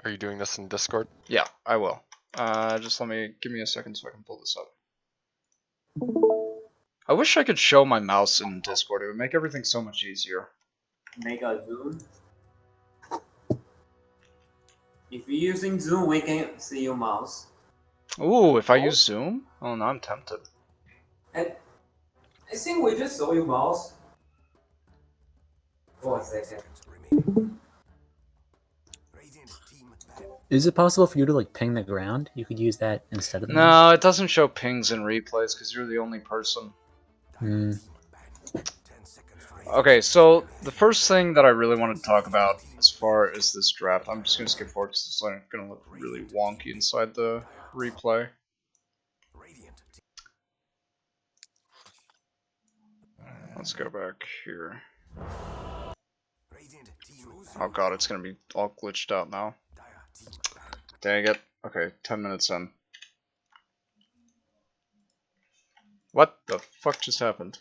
Are you doing this in Discord? Yeah, I will. Just give me a second so I can pull this up. I wish I could show my mouse in Discord. It would make everything so much easier. Make a Zoom. If you're using Zoom, we can see your mouse. Ooh, if I use Zoom? Oh, no, I'm tempted. And I think we just saw your mouse. For a second. Is it possible for you to like ping the ground? You could use that instead of the mouse? No, it doesn't show pings in replays because you're the only person. Hmm. Okay, so the first thing that I really wanted to talk about as far as this draft, I'm just going to skip forward because it's going to look really wonky inside the replay. Let's go back here. Oh god, it's going to be all glitched out now. Dang it. Okay, 10 minutes in. What the fuck just happened?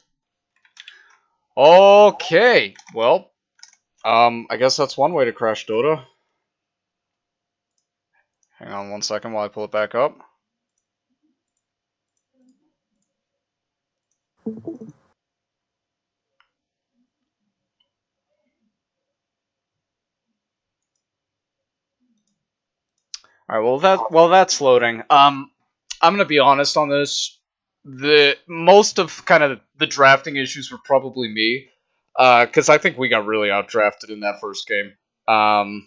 Okay, well, I guess that's one way to crash Dota. Hang on 1 second while I pull it back up. Alright, while that's loading, I'm gonna be honest on this. Most of kind of the drafting issues were probably me. Because I think we got really outdrafted in that first game. I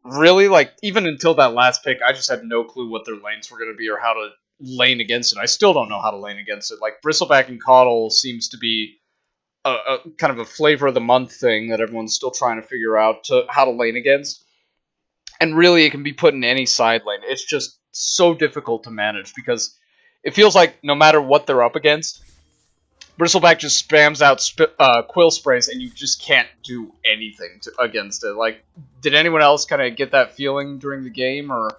really, like, even until that last pick, I just had no clue what their lanes were going to be or how to lane against it. I still don't know how to lane against it. Like, Bristleback and Coddle seems to be a kind of a flavor of the month thing that everyone's still trying to figure out how to lane against. And really, it can be put in any side lane. It's just so difficult to manage because it feels like no matter what they're up against, Bristleback just spams out quill sprays, and you just can't do anything against it. Like, did anyone else kind of get that feeling during the game, or?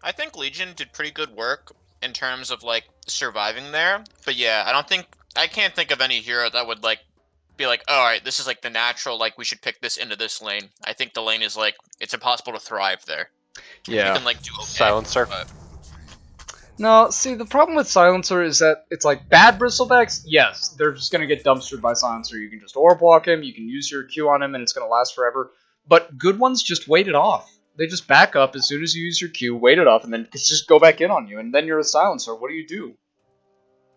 I think Legion did pretty good work in terms of like surviving there, but yeah, I can't think of any hero that would like be like, oh, all right, this is like the natural, like we should pick this into this lane. I think the lane is like it's impossible to thrive there. Yeah. You can like do okay, Silencer. but... No, see, the problem with Silencer is that it's like bad Bristlebacks, yes, they're just going to get dumpstered by Silencer. You can just orb walk him, you can use your Q on him, and it's going to last forever. But good ones just wait it off. They just back up as soon as you use your Q, wait it off, and then just go back in on you, and then you're a Silencer. What do you do?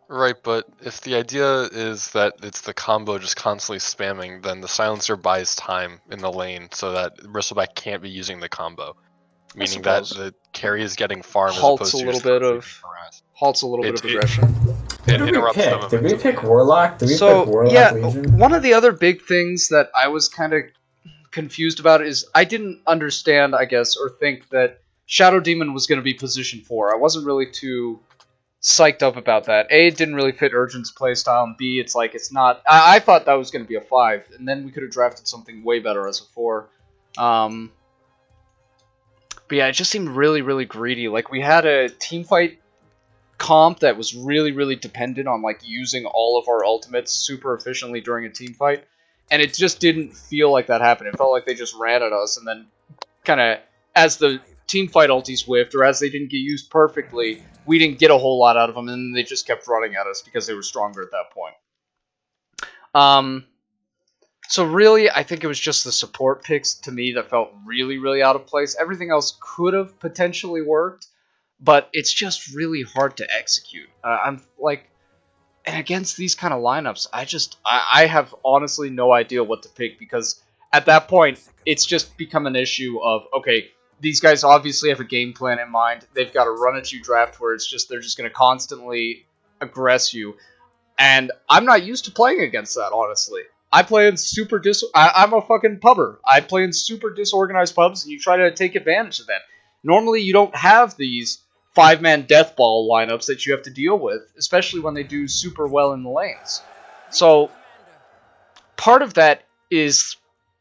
Right, but if the idea is that it's the combo just constantly spamming, then the Silencer buys time in the lane so that Bristleback can't be using the combo. Meaning that the carry is getting farmed as opposed to halts a little bit of aggression. It interrupts them. Did we pick Warlock? Did we pick Warlock yeah, Legion? One of the other big things that I was kind of confused about is I didn't understand, I guess, or think that Shadow Demon was going to be position 4. I wasn't really too psyched up about that. A, it didn't really fit Urgent's playstyle, and B, it's like it's not. I thought that was going to be a 5, and then we could have drafted something way better as a 4. But yeah, it just seemed really, really greedy. Like, we had a teamfight comp that was really, really dependent on, like, using all of our ultimates super efficiently during a teamfight, and it just didn't feel like that happened. It felt like they just ran at us, and then kind of, as the teamfight ultis whiffed, or as they didn't get used perfectly, we didn't get a whole lot out of them, and then they just kept running at us because they were stronger at that point. So really, I think it was just the support picks, to me, that felt really, really out of place. Everything else could have potentially worked, but it's just really hard to execute. I'm like, and against these kind of lineups, I have honestly no idea what to pick, because at that point, it's just become an issue of, okay, these guys obviously have a game plan in mind. They've got a run at you draft where they're just going to constantly aggress you. And I'm not used to playing against that, honestly. I play in I'm a fucking pubber. I play in super disorganized pubs, and you try to take advantage of that. Normally, you don't have these 5-man death ball lineups that you have to deal with, especially when they do super well in the lanes. So, part of that is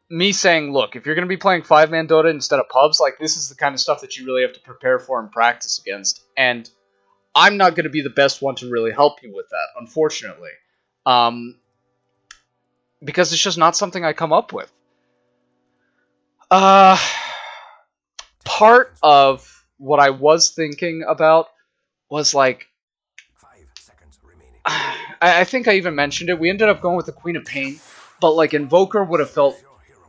me saying, look, if you're going to be playing 5-man Dota instead of pubs, like, this is the kind of stuff that you really have to prepare for and practice against. And I'm not going to be the best one to really help you with that, unfortunately. Because it's just not something I come up with. Part of what I was thinking about was like, I think I even mentioned it. We ended up going with the Queen of Pain, but like Invoker would have felt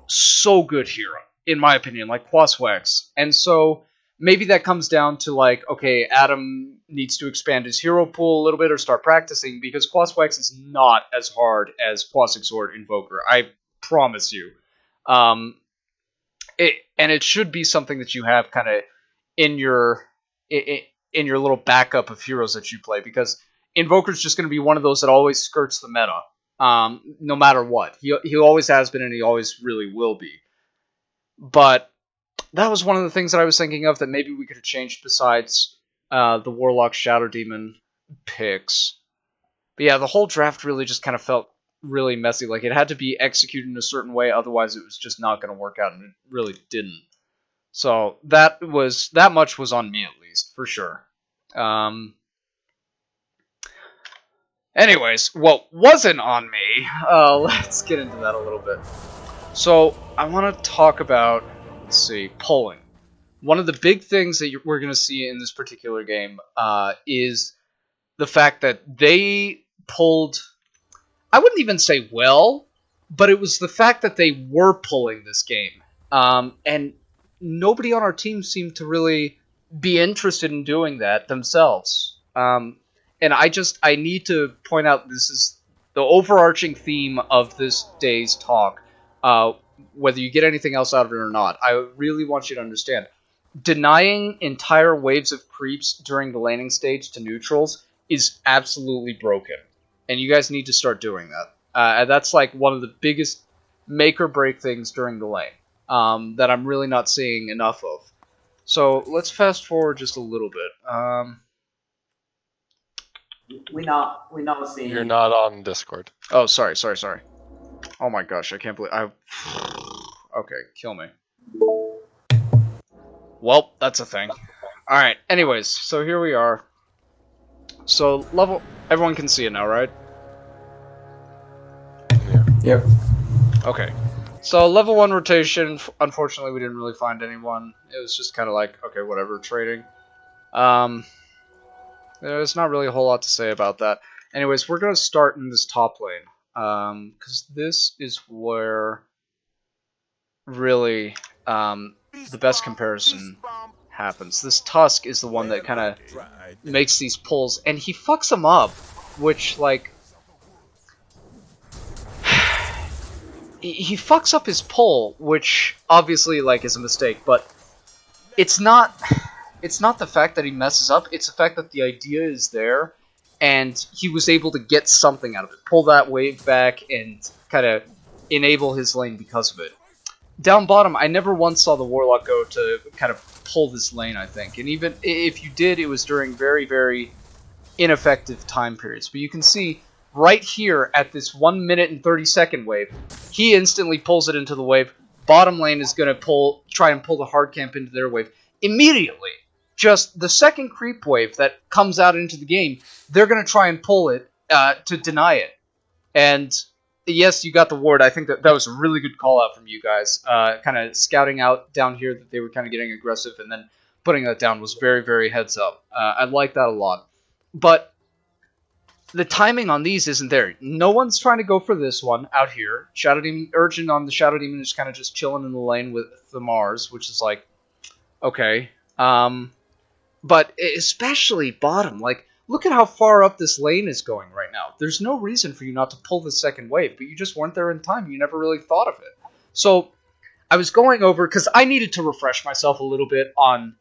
so good here, in my opinion, like Quaswex. And so maybe that comes down to like, okay, Adam needs to expand his hero pool a little bit or start practicing, because Quaswex is not as hard as Quasexort Invoker. I promise you. And it should be something that you have kind of in your in your little backup of heroes that you play, because Invoker's just going to be one of those that always skirts the meta, no matter what. He always has been, and he always really will be. But that was one of the things that I was thinking of that maybe we could have changed besides the Warlock Shadow Demon picks. But yeah, the whole draft really just kind of felt really messy. Like, it had to be executed in a certain way, otherwise it was just not going to work out, and it really didn't. So that much was on me, at least, for sure. Anyways, what wasn't on me, let's get into that a little bit. So I want to talk about, let's see, polling. One of the big things that we're going to see in this particular game is the fact that they pulled, I wouldn't even say well, but it was the fact that they were pulling this game. And nobody on our team seemed to really be interested in doing that themselves. And I need to point out, this is the overarching theme of this day's talk. Whether you get anything else out of it or not, I really want you to understand. Denying entire waves of creeps during the laning stage to neutrals is absolutely broken. And you guys need to start doing that. And that's like one of the biggest make or break things during the lane that I'm really not seeing enough of. So let's fast forward just a little bit. We not seeing. You're not on Discord. Oh, sorry. Oh my gosh, I can't believe Okay, kill me. Well, that's a thing. Alright, anyways, so here we are. So, everyone can see it now, right? Yeah. Yep. Okay. So, level 1 rotation, unfortunately we didn't really find anyone. It was just kind of like, okay, whatever, trading. There's not really a whole lot to say about that. Anyways, we're going to start in this top lane. Because this is where really the best comparison happens. This Tusk is the one that kind of makes these pulls, and he fucks them up, which, like, he fucks up his pull, which obviously, like, is a mistake, but it's not the fact that he messes up, it's the fact that the idea is there, and he was able to get something out of it. Pull that wave back and kind of enable his lane because of it. Down bottom, I never once saw the Warlock go to kind of pull this lane, I think. And even if you did, it was during very, very ineffective time periods. But you can see right here at this 1 minute and 30-second wave, he instantly pulls it into the wave. Bottom lane is going to try and pull the hard camp into their wave immediately. Just the second creep wave that comes out into the game, they're going to try and pull it to deny it. And yes, you got the ward. I think that was a really good call out from you guys. Kind of scouting out down here that they were kind of getting aggressive, and then putting that down was very, very heads up. I like that a lot. But the timing on these isn't there. No one's trying to go for this one out here. Shadow Demon, Urgent on the Shadow Demon is kind of just chilling in the lane with the Mars, which is like, okay. But especially bottom, like, look at how far up this lane is going right now. There's no reason for you not to pull the second wave, but you just weren't there in time. You never really thought of it. So I was going over, because I needed to refresh myself a little bit on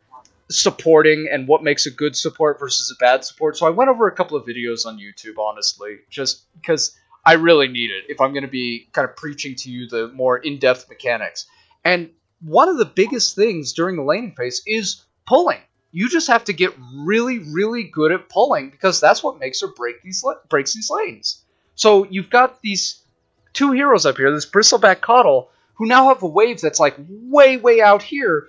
supporting and what makes a good support versus a bad support. So I went over a couple of videos on YouTube, honestly, just because I really need it if I'm going to be kind of preaching to you the more in-depth mechanics. And one of the biggest things during the laning phase is pulling. You just have to get really, really good at pulling, because that's what makes or breaks these lanes. So you've got these two heroes up here, this Bristleback Coddle, who now have a wave that's like way, way out here,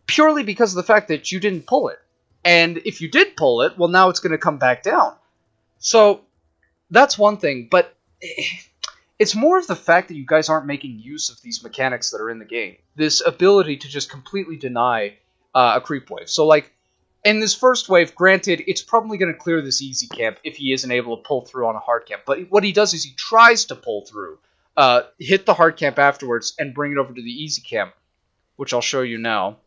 purely because of the fact that you didn't pull it. And if you did pull it, well, now it's going to come back down. So that's one thing, but It's more of the fact that you guys aren't making use of these mechanics that are in the game. This ability to just completely deny a creep wave. So, like, in this first wave, granted, it's probably going to clear this easy camp if he isn't able to pull through on a hard camp. But what he does is he tries to pull through, hit the hard camp afterwards, and bring it over to the easy camp, which I'll show you now.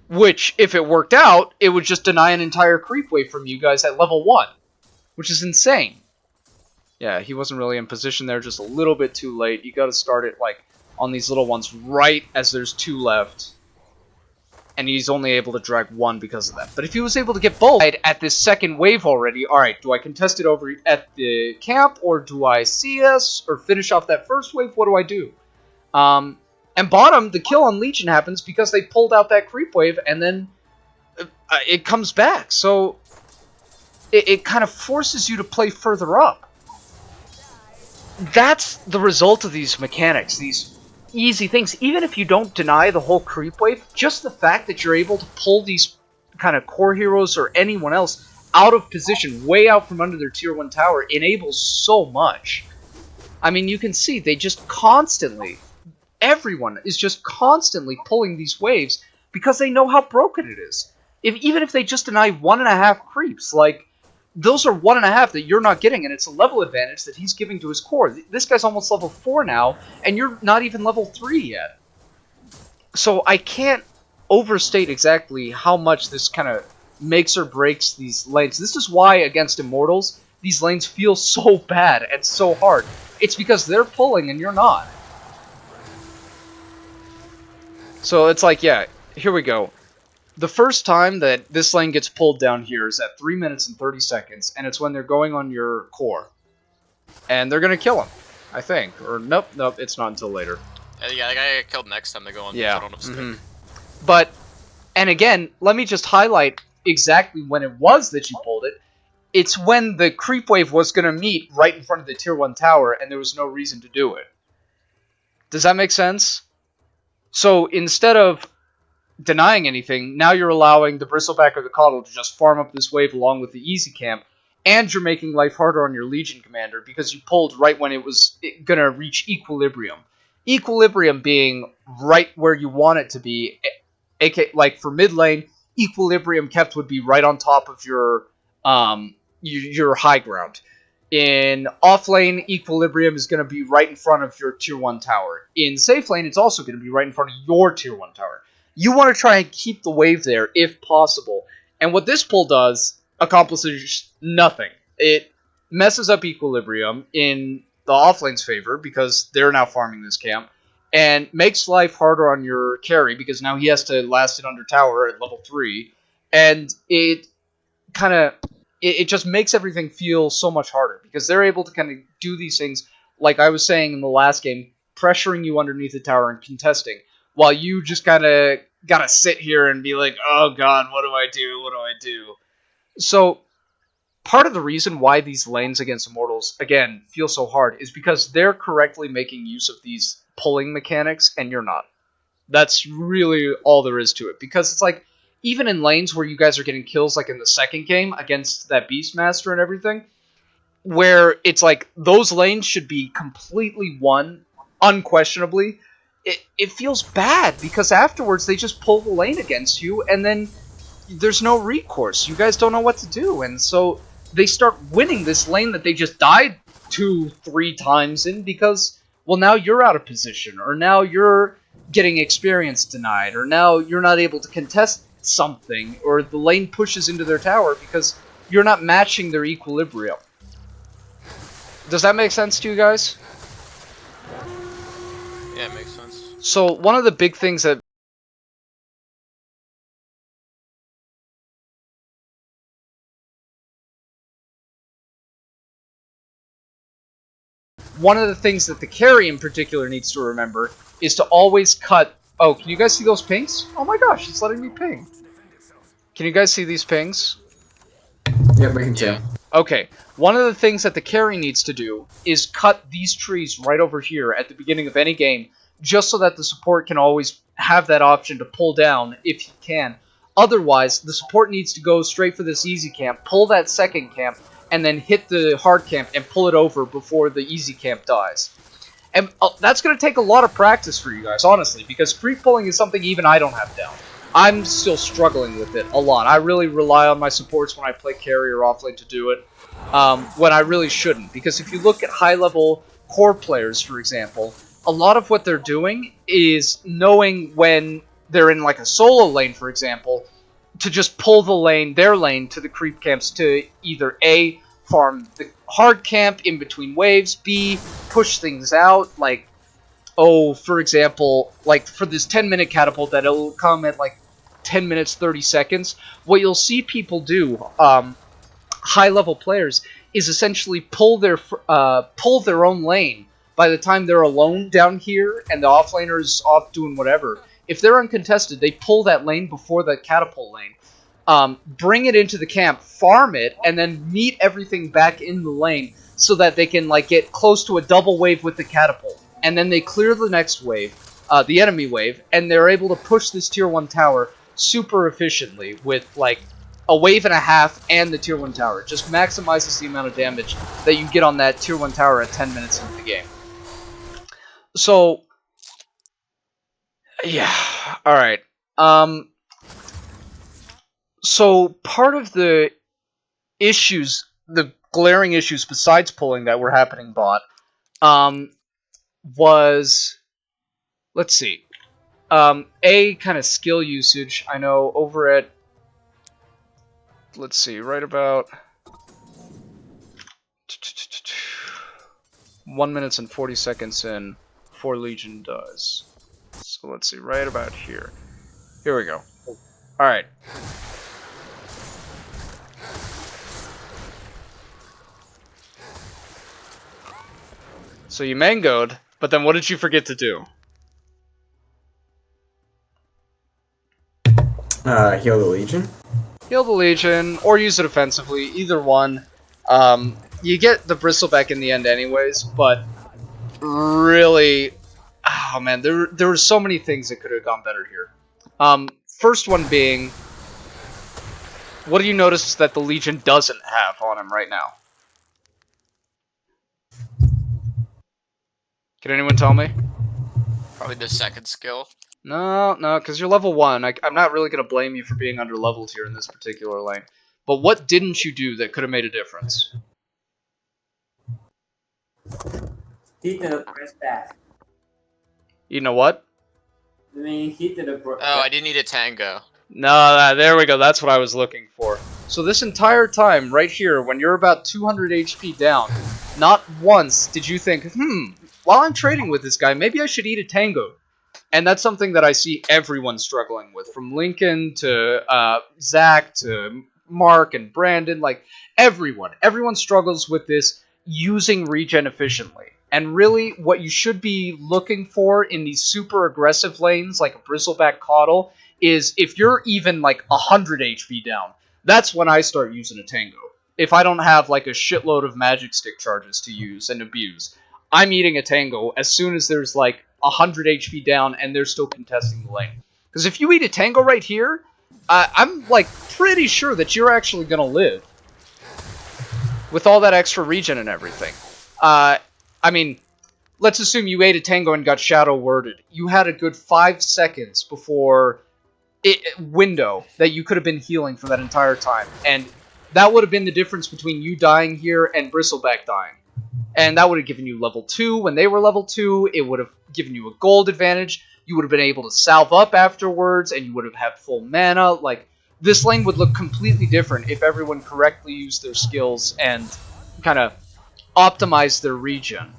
Which, if it worked out, it would just deny an entire creep wave from you guys at level 1, which is insane. Yeah, he wasn't really in position there, just a little bit too late. You got to start it like on these little ones right as there's 2 left. And he's only able to drag 1 because of that. But if he was able to get both at this second wave already, alright, do I contest it over at the camp, or do I CS, or finish off that first wave? What do I do? And bottom, the kill on Legion happens because they pulled out that creep wave, and then it comes back. So it kind of forces you to play further up. That's the result of these mechanics, these easy things. Even if you don't deny the whole creep wave, just the fact that you're able to pull these kind of core heroes or anyone else out of position, way out from under their tier 1 tower, enables so much. I mean, you can see they just constantly, everyone is just constantly pulling these waves because they know how broken it is. Even if they just deny 1.5 creeps, like, those are 1.5 that you're not getting, and it's a level advantage that he's giving to his core. This guy's almost level 4 now, and you're not even level 3 yet. So I can't overstate exactly how much this kind of makes or breaks these lanes. This is why, against Immortals, these lanes feel so bad and so hard. It's because they're pulling and you're not. So it's like, yeah, here we go. The first time that this lane gets pulled down here is at 3 minutes and 30 seconds, and it's when they're going on your core. And they're going to kill him, I think. Or, nope, it's not until later. Yeah, the guy got killed next time they go on. Yeah. I don't know. But, and again, let me just highlight exactly when it was that you pulled it. It's when the creep wave was going to meet right in front of the tier 1 tower, and there was no reason to do it. Does that make sense? So, instead of denying anything, now you're allowing the Bristleback or the Coddle to just farm up this wave along with the easy camp, and you're making life harder on your Legion commander because you pulled right when it was gonna reach equilibrium. Equilibrium being right where you want it to be, like for mid lane, equilibrium kept would be right on top of your high ground. In off lane, equilibrium is going to be right in front of your tier 1 tower. In safe lane, it's also going to be right in front of your tier 1 tower. You want to try and keep the wave there if possible. And what this pull does accomplishes nothing. It messes up equilibrium in the offlane's favor because they're now farming this camp, and makes life harder on your carry because now he has to last it under tower at level 3, and it kind of it just makes everything feel so much harder because they're able to kind of do these things, like I was saying in the last game, pressuring you underneath the tower and contesting, while you just kind of gotta sit here and be like, oh god, what do I do? What do I do? So part of the reason why these lanes against Immortals, again, feel so hard is because they're correctly making use of these pulling mechanics, and you're not. That's really all there is to it. Because it's like, even in lanes where you guys are getting kills, like in the second game against that Beastmaster and everything, where it's like, those lanes should be completely won, unquestionably, it feels bad, because afterwards they just pull the lane against you, and then there's no recourse. You guys don't know what to do, and so they start winning this lane that they just died 2-3 times in because, well, now you're out of position, or now you're getting experience denied, or now you're not able to contest something, or the lane pushes into their tower because you're not matching their equilibrium. Does that make sense to you guys? Yeah, it makes sense. So one of the big things that the carry in particular needs to remember is to always cut... Oh, can you guys see those pings? Oh my gosh, it's letting me ping. Can you guys see these pings? Yeah, we can tell. Okay, one of the things that the carry needs to do is cut these trees right over here at the beginning of any game, just so that the support can always have that option to pull down if he can. Otherwise, the support needs to go straight for this easy camp, pull that second camp, and then hit the hard camp and pull it over before the easy camp dies. And that's going to take a lot of practice for you guys, honestly, because creep pulling is something even I don't have down. I'm still struggling with it a lot. I really rely on my supports when I play carry or offlane to do it, when I really shouldn't. Because if you look at high-level core players, for example, a lot of what they're doing is knowing when they're in like a solo lane, for example, to just pull the lane, their lane, to the creep camps to either A, farm the hard camp in between waves, B, push things out, like, oh, for example, like for this 10-minute catapult that it'll come at like 10 minutes, 30 seconds, what you'll see people do, high-level players, is essentially pull their own lane by the time they're alone down here and the offlaner is off doing whatever. If they're uncontested, they pull that lane before the catapult lane, bring it into the camp, farm it, and then meet everything back in the lane so that they can like get close to a double wave with the catapult. And then they clear the next wave, the enemy wave, and they're able to push this tier 1 tower super efficiently with like a wave and a half and the tier 1 tower. It just maximizes the amount of damage that you get on that tier 1 tower at 10 minutes into the game. So, yeah, alright. So part of the issues, the glaring issues besides pulling that were happening bot, was, let's see, A, kind of skill usage. I know over at, let's see, right about 1 minute and 40 seconds in before Legion does. So let's see, right about here. Here we go. Alright. So you mangoed, but then what did you forget to do? Heal the Legion. Heal the Legion, or use it offensively, either one. You get the Bristleback in the end anyways, but really, oh man, there were so many things that could have gone better here. First one being, what do you notice that the Legion doesn't have on him right now? Can anyone tell me? Probably the second skill. No, because you're level 1. I'm not really going to blame you for being under-leveled here in this particular lane. But what didn't you do that could have made a difference? Hit the press back. You know what? I mean, hit the Oh, I didn't need a tango. No, there we go. That's what I was looking for. So this entire time, right here, when you're about 200 HP down, not once did you think, while I'm trading with this guy, maybe I should eat a tango. And that's something that I see everyone struggling with, from Lincoln to Zach to Mark and Brandon, like everyone. Everyone struggles with this using regen efficiently. And really, what you should be looking for in these super aggressive lanes, like a Bristleback Caudal, is if you're even like 100 HP down, that's when I start using a tango. If I don't have like a shitload of magic stick charges to use and abuse, I'm eating a tango as soon as there's like 100 HP down and they're still contesting the lane. Because if you eat a tango right here, I'm like pretty sure that you're actually gonna live with all that extra regen and everything. I mean, let's assume you ate a tango and got shadow worded. You had a good 5 seconds before window that you could have been healing for that entire time, and that would have been the difference between you dying here and Bristleback dying. And that would have given you level 2 when they were level 2. It would have given you a gold advantage. You would have been able to salve up afterwards, and you would have had full mana. Like, this lane would look completely different if everyone correctly used their skills and kind of optimized their regen.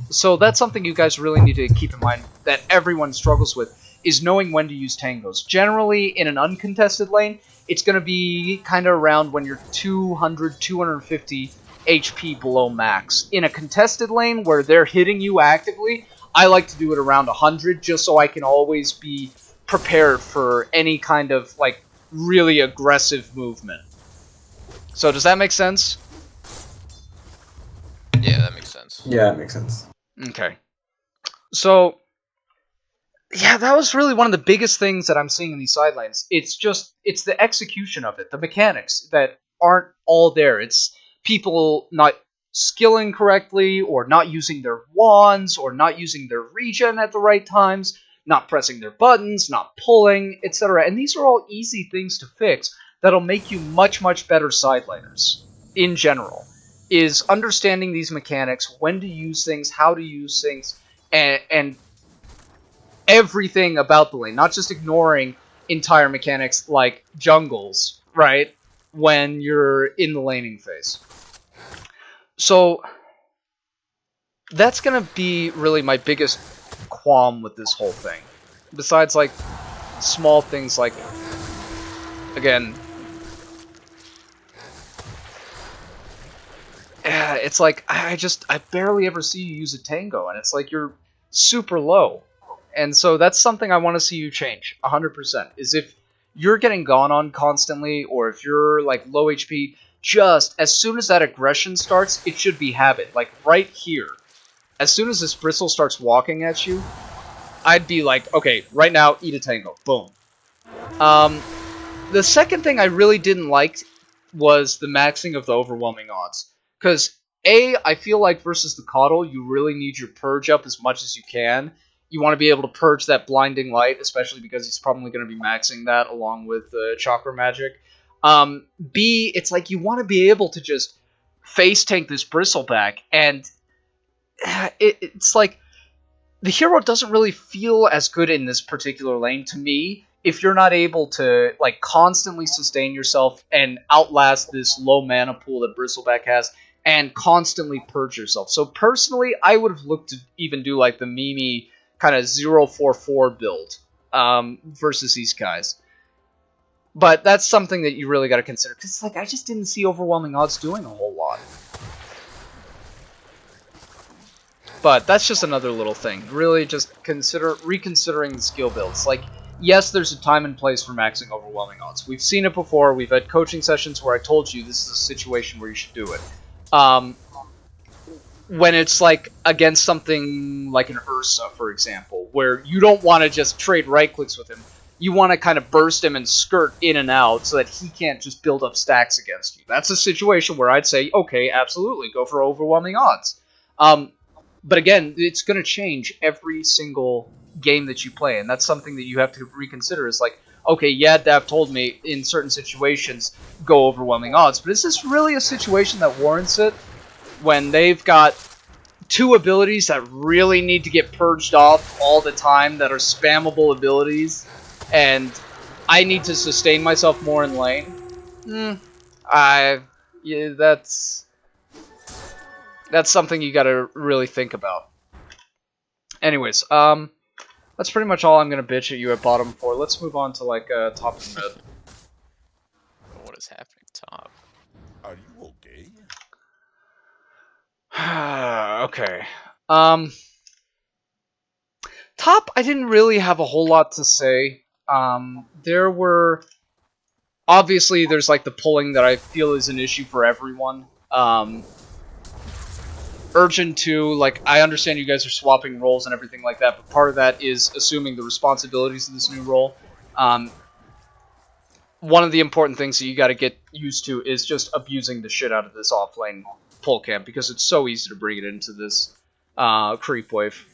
So that's something you guys really need to keep in mind that everyone struggles with, is knowing when to use tangos. Generally, in an uncontested lane, it's going to be kind of around when you're 200, 250 HP below max. In a contested lane where they're hitting you actively, I like to do it around 100 just so I can always be prepared for any kind of like really aggressive movement. So does that make sense? Yeah, that makes sense. Yeah, that makes sense. Okay. So, yeah, that was really one of the biggest things that I'm seeing in these side lanes. It's the execution of it, the mechanics that aren't all there. It's people not skilling correctly, or not using their wands, or not using their regen at the right times, not pressing their buttons, not pulling, etc. And these are all easy things to fix that'll make you much, much better side laners in general. Is understanding these mechanics, when to use things, how to use things, and everything about the lane, not just ignoring entire mechanics like jungles, right, when you're in the laning phase. So that's going to be really my biggest qualm with this whole thing. Besides, like, small things like, again, it's like, I barely ever see you use a tango, and it's like you're super low. And so that's something I want to see you change, 100%, is if you're getting gone on constantly, or if you're, like, low HP, just, as soon as that aggression starts, it should be habit. Like, right here. As soon as this bristle starts walking at you, I'd be like, okay, right now, eat a tango. Boom. The second thing I really didn't like was the maxing of the overwhelming odds. Because, I feel like versus the Coddle, you really need your purge up as much as you can. You want to be able to purge that blinding light, especially because he's probably going to be maxing that along with chakra magic. B, it's like you want to be able to just face tank this bristleback, and it's like the hero doesn't really feel as good in this particular lane to me if you're not able to, like, constantly sustain yourself and outlast this low mana pool that Bristleback has, and constantly purge yourself. So personally, I would have looked to even do like the Mimi kind of 044 build versus these guys. But that's something that you really got to consider, because like, I just didn't see overwhelming odds doing a whole lot. But that's just another little thing. Really, just reconsidering the skill builds. Like, yes, there's a time and place for maxing overwhelming odds. We've seen it before. We've had coaching sessions where I told you this is a situation where you should do it. When it's like against something like an Ursa, for example, where you don't want to just trade right clicks with him. You want to kind of burst him and skirt in and out so that he can't just build up stacks against you. That's a situation where I'd say, okay, absolutely, go for overwhelming odds. But again, it's going to change every single game that you play, and that's something that you have to reconsider. Is like, okay, yeah, Dav told me in certain situations go overwhelming odds, but is this really a situation that warrants it when they've got two abilities that really need to get purged off all the time, that are spammable abilities, and I need to sustain myself more in lane? Yeah, that's something you gotta really think about. Anyways, that's pretty much all I'm gonna bitch at you at bottom for. Let's move on to, like, top and mid. What is happening top? Are you okay? Okay. Top, I didn't really have a whole lot to say. There were... Obviously, there's, like, the pulling that I feel is an issue for everyone. Urgent 2, like, I understand you guys are swapping roles and everything like that, but part of that is assuming the responsibilities of this new role. One of the important things that you got to get used to is just abusing the shit out of this offlane pull camp, because it's so easy to bring it into this creep wave.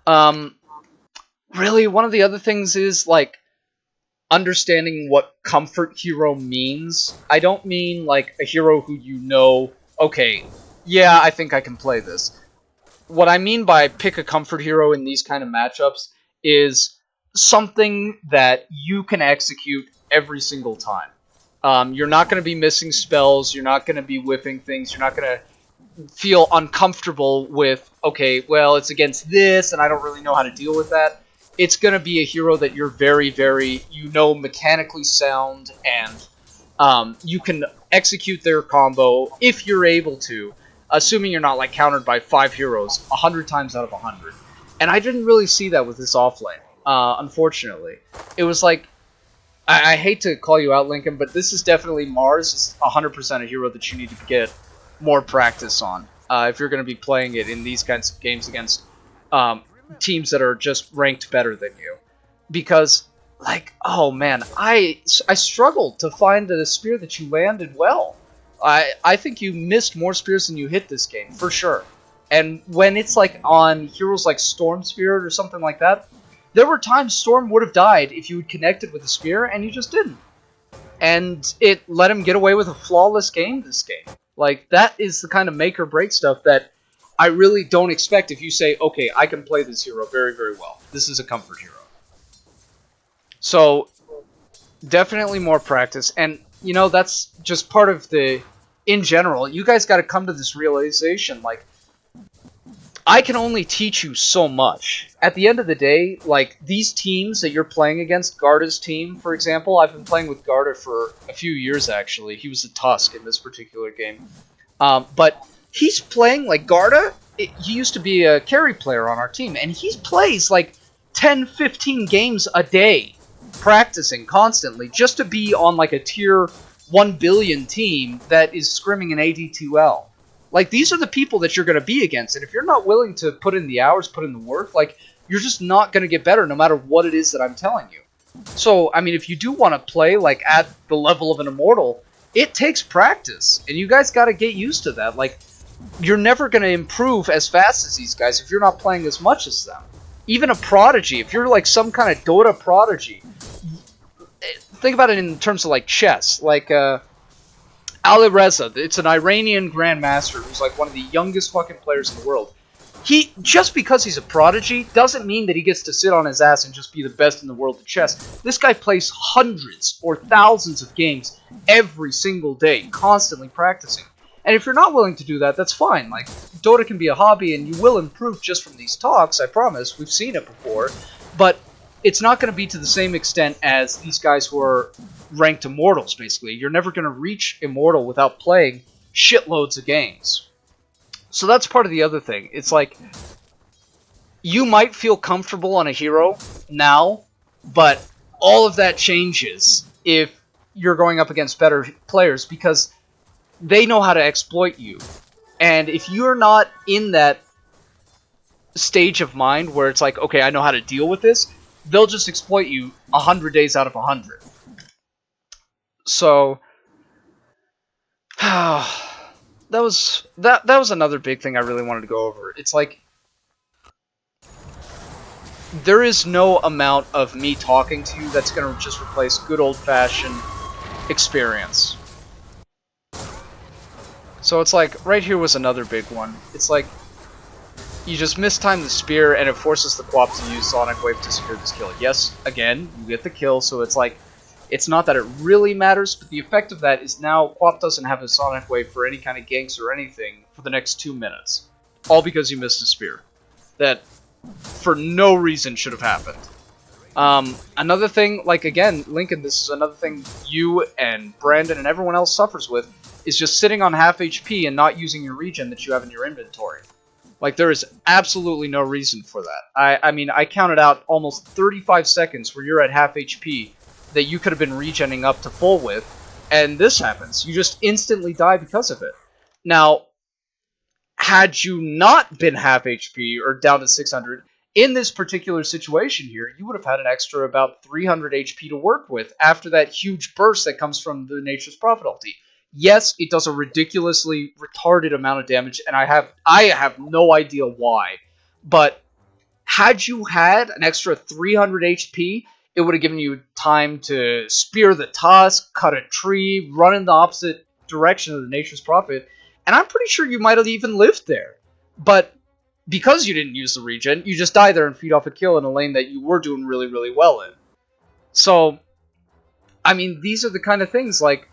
Really, one of the other things is, like, understanding what comfort hero means. I don't mean, like, a hero who you know, okay, yeah, I think I can play this. What I mean by pick a comfort hero in these kind of matchups is something that you can execute every single time. You're not going to be missing spells, you're not going to be whiffing things, you're not going to feel uncomfortable with, okay, well, it's against this, and I don't really know how to deal with that. It's going to be a hero that you're very, very, mechanically sound, and you can execute their combo if you're able to, assuming you're not, like, countered by 5 heroes 100 times out of 100. And I didn't really see that with this offlane, unfortunately. It was like, I hate to call you out, Lincoln, but this is definitely Mars is 100% a hero that you need to get more practice on if you're going to be playing it in these kinds of games against teams that are just ranked better than you. Because, like, oh man, I struggled to find a spear that you landed well. I think you missed more spears than you hit this game, for sure. And when it's like on heroes like Storm Spirit or something like that, there were times Storm would have died if you had connected with a spear, and you just didn't. And it let him get away with a flawless game this game. Like, that is the kind of make or break stuff that I really don't expect if you say, okay, I can play this hero very, very well. This is a comfort hero. So, definitely more practice. And, you know, that's just part of the... In general, you guys got to come to this realization, like, I can only teach you so much. At the end of the day, like, these teams that you're playing against, Garda's team, for example, I've been playing with Garda for a few years, actually. He was a Tusk in this particular game. But he's playing, like, Garda, he used to be a carry player on our team, and he plays, like, 10, 15 games a day, practicing constantly, just to be on, like, a tier 1 billion team that is scrimming an AD2L. Like, these are the people that you're going to be against, and if you're not willing to put in the hours, put in the work, like, you're just not going to get better no matter what it is that I'm telling you. So, I mean, if you do want to play, like, at the level of an Immortal, it takes practice, and you guys got to get used to that. Like, you're never going to improve as fast as these guys if you're not playing as much as them. Even a Prodigy, if you're, like, some kind of Dota Prodigy, think about it in terms of, like, chess. Like, Ali Reza, it's an Iranian grandmaster who's like one of the youngest fucking players in the world. He, just because he's a prodigy, doesn't mean that he gets to sit on his ass and just be the best in the world at chess. This guy plays hundreds or thousands of games every single day, constantly practicing. And if you're not willing to do that, that's fine. Like, Dota can be a hobby and you will improve just from these talks, I promise. We've seen it before. But it's not going to be to the same extent as these guys who are ranked Immortals, basically. You're never going to reach Immortal without playing shitloads of games. So that's part of the other thing. It's like, you might feel comfortable on a hero now, but all of that changes if you're going up against better players, because they know how to exploit you. And if you're not in that stage of mind where it's like, okay, I know how to deal with this, they'll just exploit you 100 days out of 100. So that was another big thing I really wanted to go over. It's like, there is no amount of me talking to you that's going to just replace good old-fashioned experience. So it's like, right here was another big one. It's like, you just mistime the spear and it forces the Quap to use Sonic Wave to secure this kill. Yes, again, you get the kill, so it's like, it's not that it really matters, but the effect of that is now Quap doesn't have a Sonic Wave for any kind of ganks or anything for the next 2 minutes. All because you missed a spear. That, for no reason, should have happened. Another thing, like, again, Lincoln, this is another thing you and Brandon and everyone else suffers with, is just sitting on half HP and not using your regen that you have in your inventory. Like, there is absolutely no reason for that. I mean, I counted out almost 35 seconds where you're at half HP that you could have been regenning up to full with, and this happens. You just instantly die because of it. Now, had you not been half HP or down to 600, in this particular situation here, you would have had an extra about 300 HP to work with after that huge burst that comes from the Nature's Prophet ulti. Yes, it does a ridiculously retarded amount of damage, and I have no idea why, but had you had an extra 300 HP, it would have given you time to spear the Tusk, cut a tree, run in the opposite direction of the Nature's Prophet, and I'm pretty sure you might have even lived there. But because you didn't use the regen, you just die there and feed off a kill in a lane that you were doing really, really well in. So, I mean, these are the kind of things, like,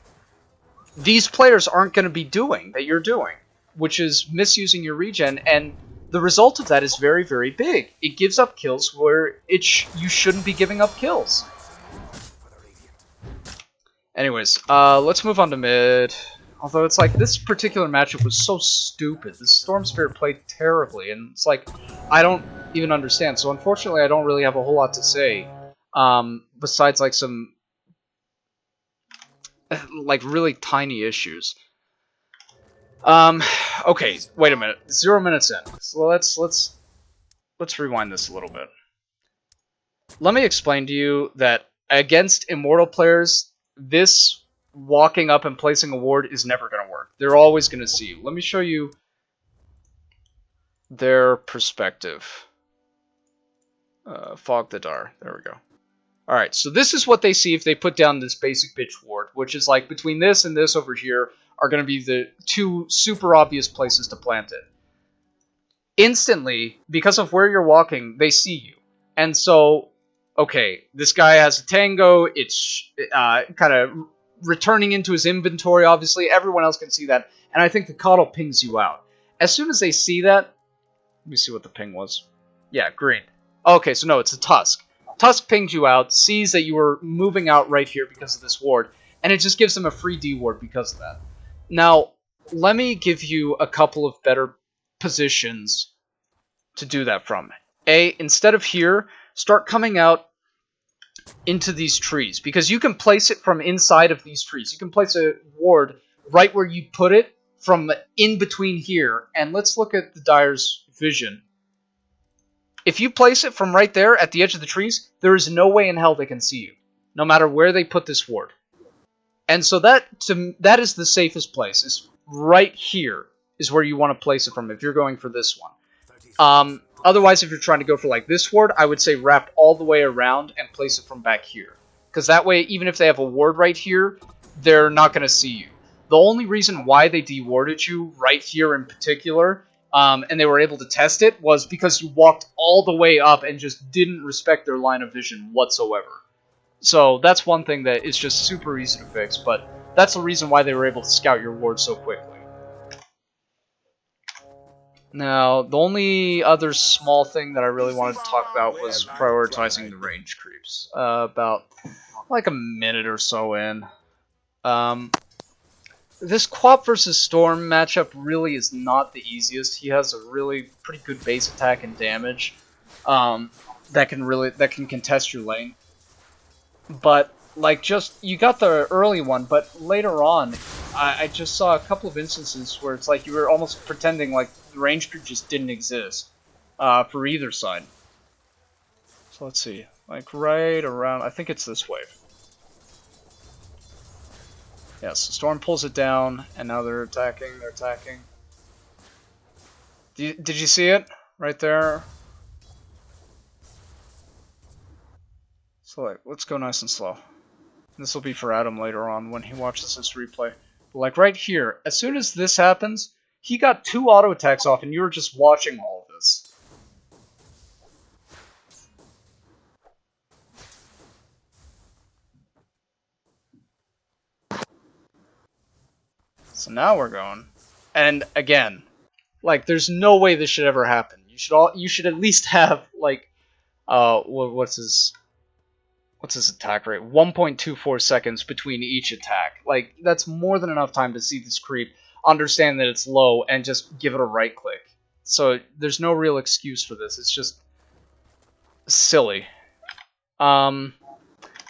these players aren't going to be doing that you're doing, which is misusing your regen, and the result of that is very, very big. It gives up kills where you shouldn't be giving up kills. Anyways, let's move on to mid. Although it's like, this particular matchup was so stupid. This Storm Spirit played terribly, and it's like, I don't even understand. So unfortunately, I don't really have a whole lot to say, besides like some like really tiny issues. Okay, wait a minute. 0 minutes in. So let's rewind this a little bit. Let me explain to you that against Immortal players, this walking up and placing a ward is never going to work. They're always going to see you. Let me show you their perspective. Fog the Dar. There we go. Alright, so this is what they see if they put down this basic bitch ward, which is like between this and this over here are going to be the two super obvious places to plant it. Instantly, because of where you're walking, they see you. And so, okay, this guy has a tango, it's kind of returning into his inventory, obviously. Everyone else can see that, and I think the Coddle pings you out. As soon as they see that, let me see what the ping was. Yeah, green. Okay, so no, it's a Tusk. Tusk pings you out, sees that you were moving out right here because of this ward, and it just gives them a free D ward because of that. Now, let me give you a couple of better positions to do that from. Instead of here, start coming out into these trees, because you can place it from inside of these trees. You can place a ward right where you put it from in between here, and let's look at the Dire's vision. If you place it from right there at the edge of the trees, there is no way in hell they can see you, no matter where they put this ward. And so that is the safest place. Is right here is where you want to place it from if you're going for this one. Otherwise, if you're trying to go for like this ward, I would say wrap all the way around and place it from back here. Because that way, even if they have a ward right here, they're not going to see you. The only reason why they dewarded you right here in particular, and they were able to test it, was because you walked all the way up and just didn't respect their line of vision whatsoever. So that's one thing that is just super easy to fix, but that's the reason why they were able to scout your ward so quickly. Now, the only other small thing that I really wanted to talk about was prioritizing the range creeps. About like a minute or so in. This Quap versus Storm matchup really is not the easiest. He has a really pretty good base attack and damage that can contest your lane. But like, just you got the early one, but later on, I just saw a couple of instances where it's like you were almost pretending like the range creep just didn't exist for either side. So let's see, like right around, I think it's this wave. Yes, Storm pulls it down, and now they're attacking. Did you see it right there? So like, let's go nice and slow. This will be for Adam later on when he watches this replay. But like right here, as soon as this happens, he got 2 auto attacks off and you were just watching all of this. So now we're going. And again, like there's no way this should ever happen. You should at least have like what's his attack rate? 1.24 seconds between each attack. Like, that's more than enough time to see this creep, understand that it's low, and just give it a right click. So, there's no real excuse for this. It's just silly. But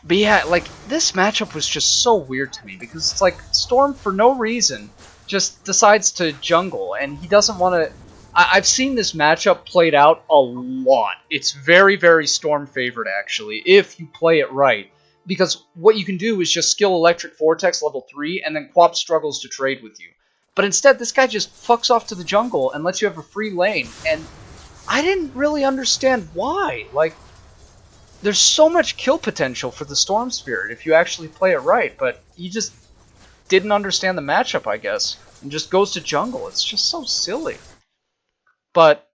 yeah, like, this matchup was just so weird to me, because it's like, Storm, for no reason, just decides to jungle, and he doesn't want to... I've seen this matchup played out a lot. It's very, very Storm favored, actually, if you play it right. Because what you can do is just skill Electric Vortex level 3, and then Quap struggles to trade with you. But instead, this guy just fucks off to the jungle and lets you have a free lane, and I didn't really understand why. Like, there's so much kill potential for the Storm Spirit if you actually play it right, but he just didn't understand the matchup, I guess, and just goes to jungle. It's just so silly. But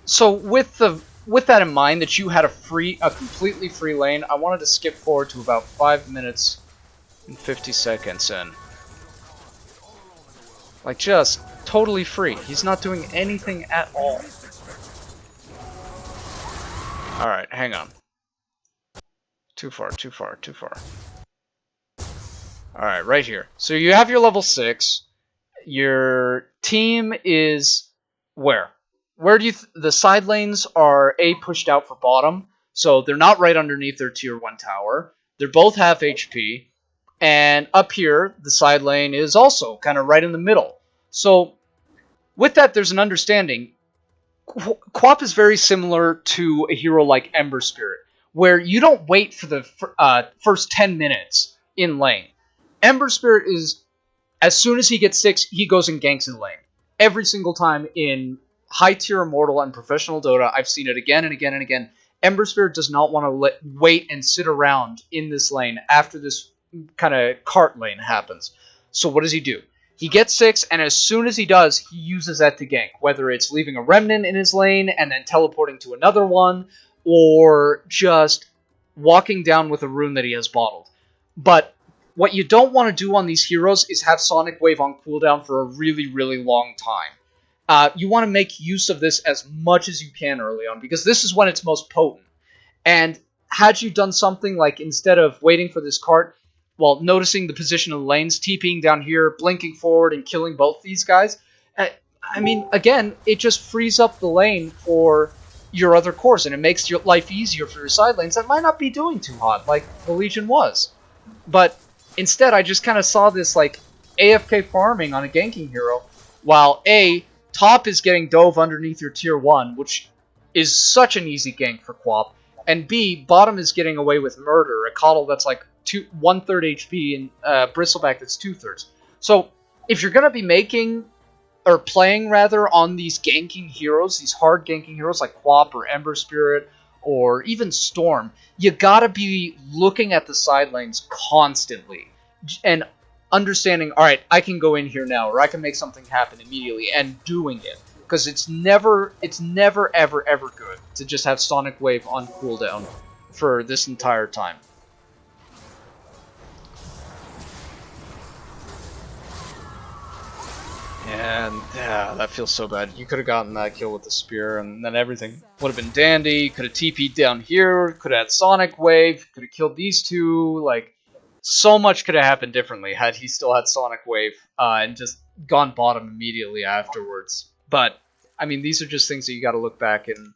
so with that in mind, that you had a completely free lane, I wanted to skip forward to about 5 minutes and 50 seconds in. Like, just totally free. He's not doing anything at all. Alright, hang on. Too far. Alright, right here. So you have your level 6. Your team is where? Where do you... the side lanes are pushed out for bottom, so they're not right underneath their tier 1 tower. They're both half HP. And up here, the side lane is also kind of right in the middle. So, with that, there's an understanding. Quap is very similar to a hero like Ember Spirit, where you don't wait for the first 10 minutes in lane. Ember Spirit is As soon as he gets 6, he goes and ganks in lane. Every single time in high tier Immortal and professional Dota, I've seen it again and again and again. Ember Spirit does not want to wait and sit around in this lane after this kind of cart lane happens. So what does he do? He gets 6, and as soon as he does, he uses that to gank. Whether it's leaving a remnant in his lane and then teleporting to another one, or just walking down with a rune that he has bottled. But what you don't want to do on these heroes is have Sonic Wave on cooldown for a really, really long time. You want to make use of this as much as you can early on, because this is when it's most potent. And had you done something like, instead of waiting for this cart, well, noticing the position of the lanes, TPing down here, blinking forward, and killing both these guys, I mean, again, it just frees up the lane for your other cores, and it makes your life easier for your side lanes that might not be doing too hot, like the Legion was. But instead, I just kind of saw this, like, AFK farming on a ganking hero, while A, top is getting dove underneath your tier 1, which is such an easy gank for Quap, and B, bottom is getting away with murder, a coddle that's like 1/3 HP, and Bristleback that's 2/3. So, if you're going to be making, or playing rather, on these ganking heroes, these hard ganking heroes like Quap or Ember Spirit, or even Storm, you gotta be looking at the side lanes constantly, and understanding, alright, I can go in here now, or I can make something happen immediately, and doing it. Because it's never, ever, ever good to just have Sonic Wave on cooldown for this entire time. And yeah, that feels so bad. You could have gotten that kill with the spear, and then everything would have been dandy. You could have TP'd down here, could have had Sonic Wave, could have killed these two. Like, so much could have happened differently had he still had Sonic Wave and just gone bottom immediately afterwards. But, I mean, these are just things that you got to look back and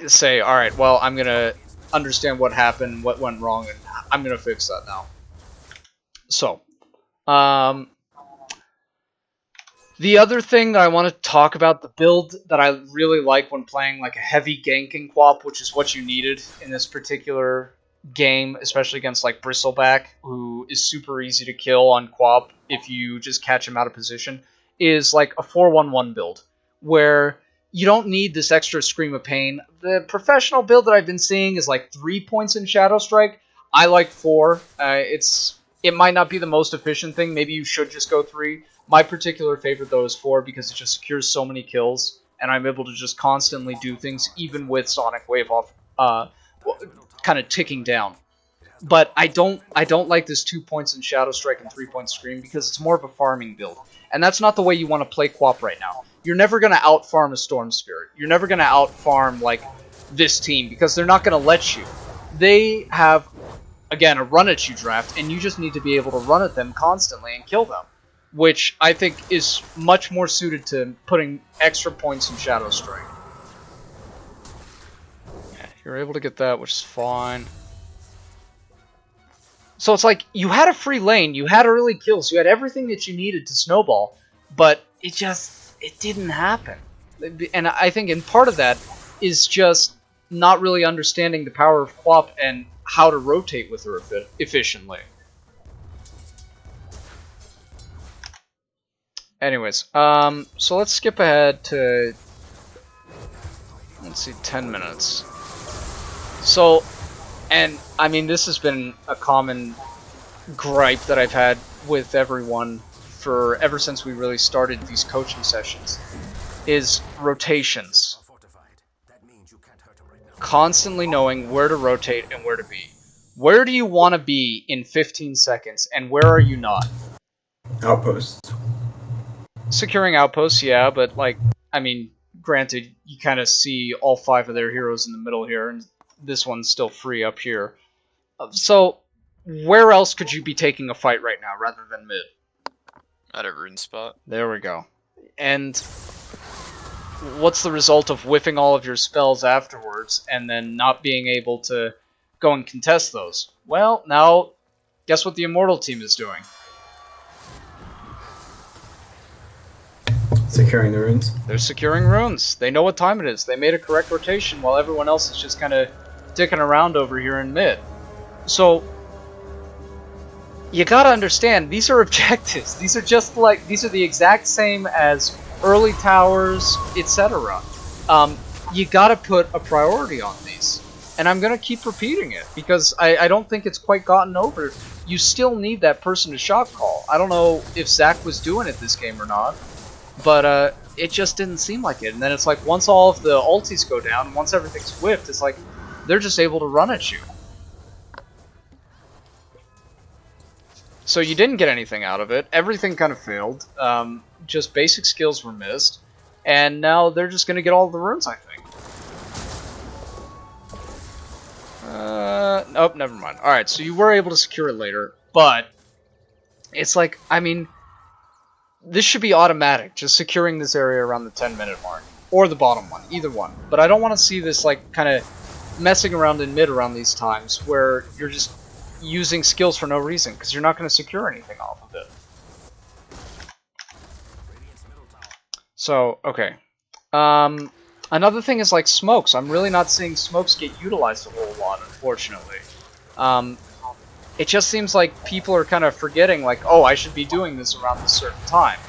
say, alright, well, I'm going to understand what happened, what went wrong, and I'm going to fix that now. So, the other thing that I want to talk about, the build that I really like when playing like a heavy ganking Quap, which is what you needed in this particular game, especially against like Bristleback, who is super easy to kill on Quap if you just catch him out of position, is like a 4-1-1 build, where you don't need this extra Scream of Pain. The professional build that I've been seeing is like 3 points in Shadow Strike. I like 4. It might not be the most efficient thing. Maybe you should just go 3. My particular favorite, though, is 4 because it just secures so many kills, and I'm able to just constantly do things, even with Sonic Wave off, kind of ticking down. But I don't like this 2 points in Shadow Strike and 3 points Scream because it's more of a farming build, and that's not the way you want to play Quap right now. You're never going to out-farm a Storm Spirit. You're never going to out-farm, like, this team, because they're not going to let you. They have, again, a run-at-you draft, and you just need to be able to run at them constantly and kill them, which I think is much more suited to putting extra points in Shadow Strike. Yeah, you're able to get that, which is fine. So it's like, you had a free lane, you had early kills, you had everything that you needed to snowball, but it didn't happen. And I think in part of that is just not really understanding the power of Quap and how to rotate with her efficiently. Anyways, so let's skip ahead to, let's see, 10 minutes. So, and I mean, this has been a common gripe that I've had with everyone for ever since we really started these coaching sessions, is rotations. Constantly knowing where to rotate and where to be. Where do you want to be in 15 seconds, and where are you not? Outposts. Securing outposts, yeah, but, like, I mean, granted, you kind of see all 5 of their heroes in the middle here, and this one's still free up here. So, where else could you be taking a fight right now, rather than mid? At a rune spot. There we go. And what's the result of whiffing all of your spells afterwards, and then not being able to go and contest those? Well, now, guess what the Immortal team is doing? Securing the runes. They're securing runes. They know what time it is. They made a correct rotation while everyone else is just kind of dicking around over here in mid. So, you gotta understand, these are objectives. These are just like, these are the exact same as early towers, etc. You gotta put a priority on these. And I'm gonna keep repeating it, because I don't think it's quite gotten over. You still need that person to shot call. I don't know if Zach was doing it this game or not, but it just didn't seem like it. And then it's like, once all of the ultis go down, once everything's whiffed, it's like, they're just able to run at you. So you didn't get anything out of it. Everything kind of failed. Just basic skills were missed. And now they're just going to get all the runes, I think. Nope, never mind. Alright, so you were able to secure it later. But it's like, I mean, this should be automatic. Just securing this area around the 10-minute mark. Or the bottom one. Either one. But I don't want to see this, like, kind of messing around in mid around these times where you're just using skills for no reason, because you're not going to secure anything off of it. So, okay. Another thing is like smokes. I'm really not seeing smokes get utilized a whole lot, unfortunately. It just seems like people are kind of forgetting, like, oh, I should be doing this around a certain time.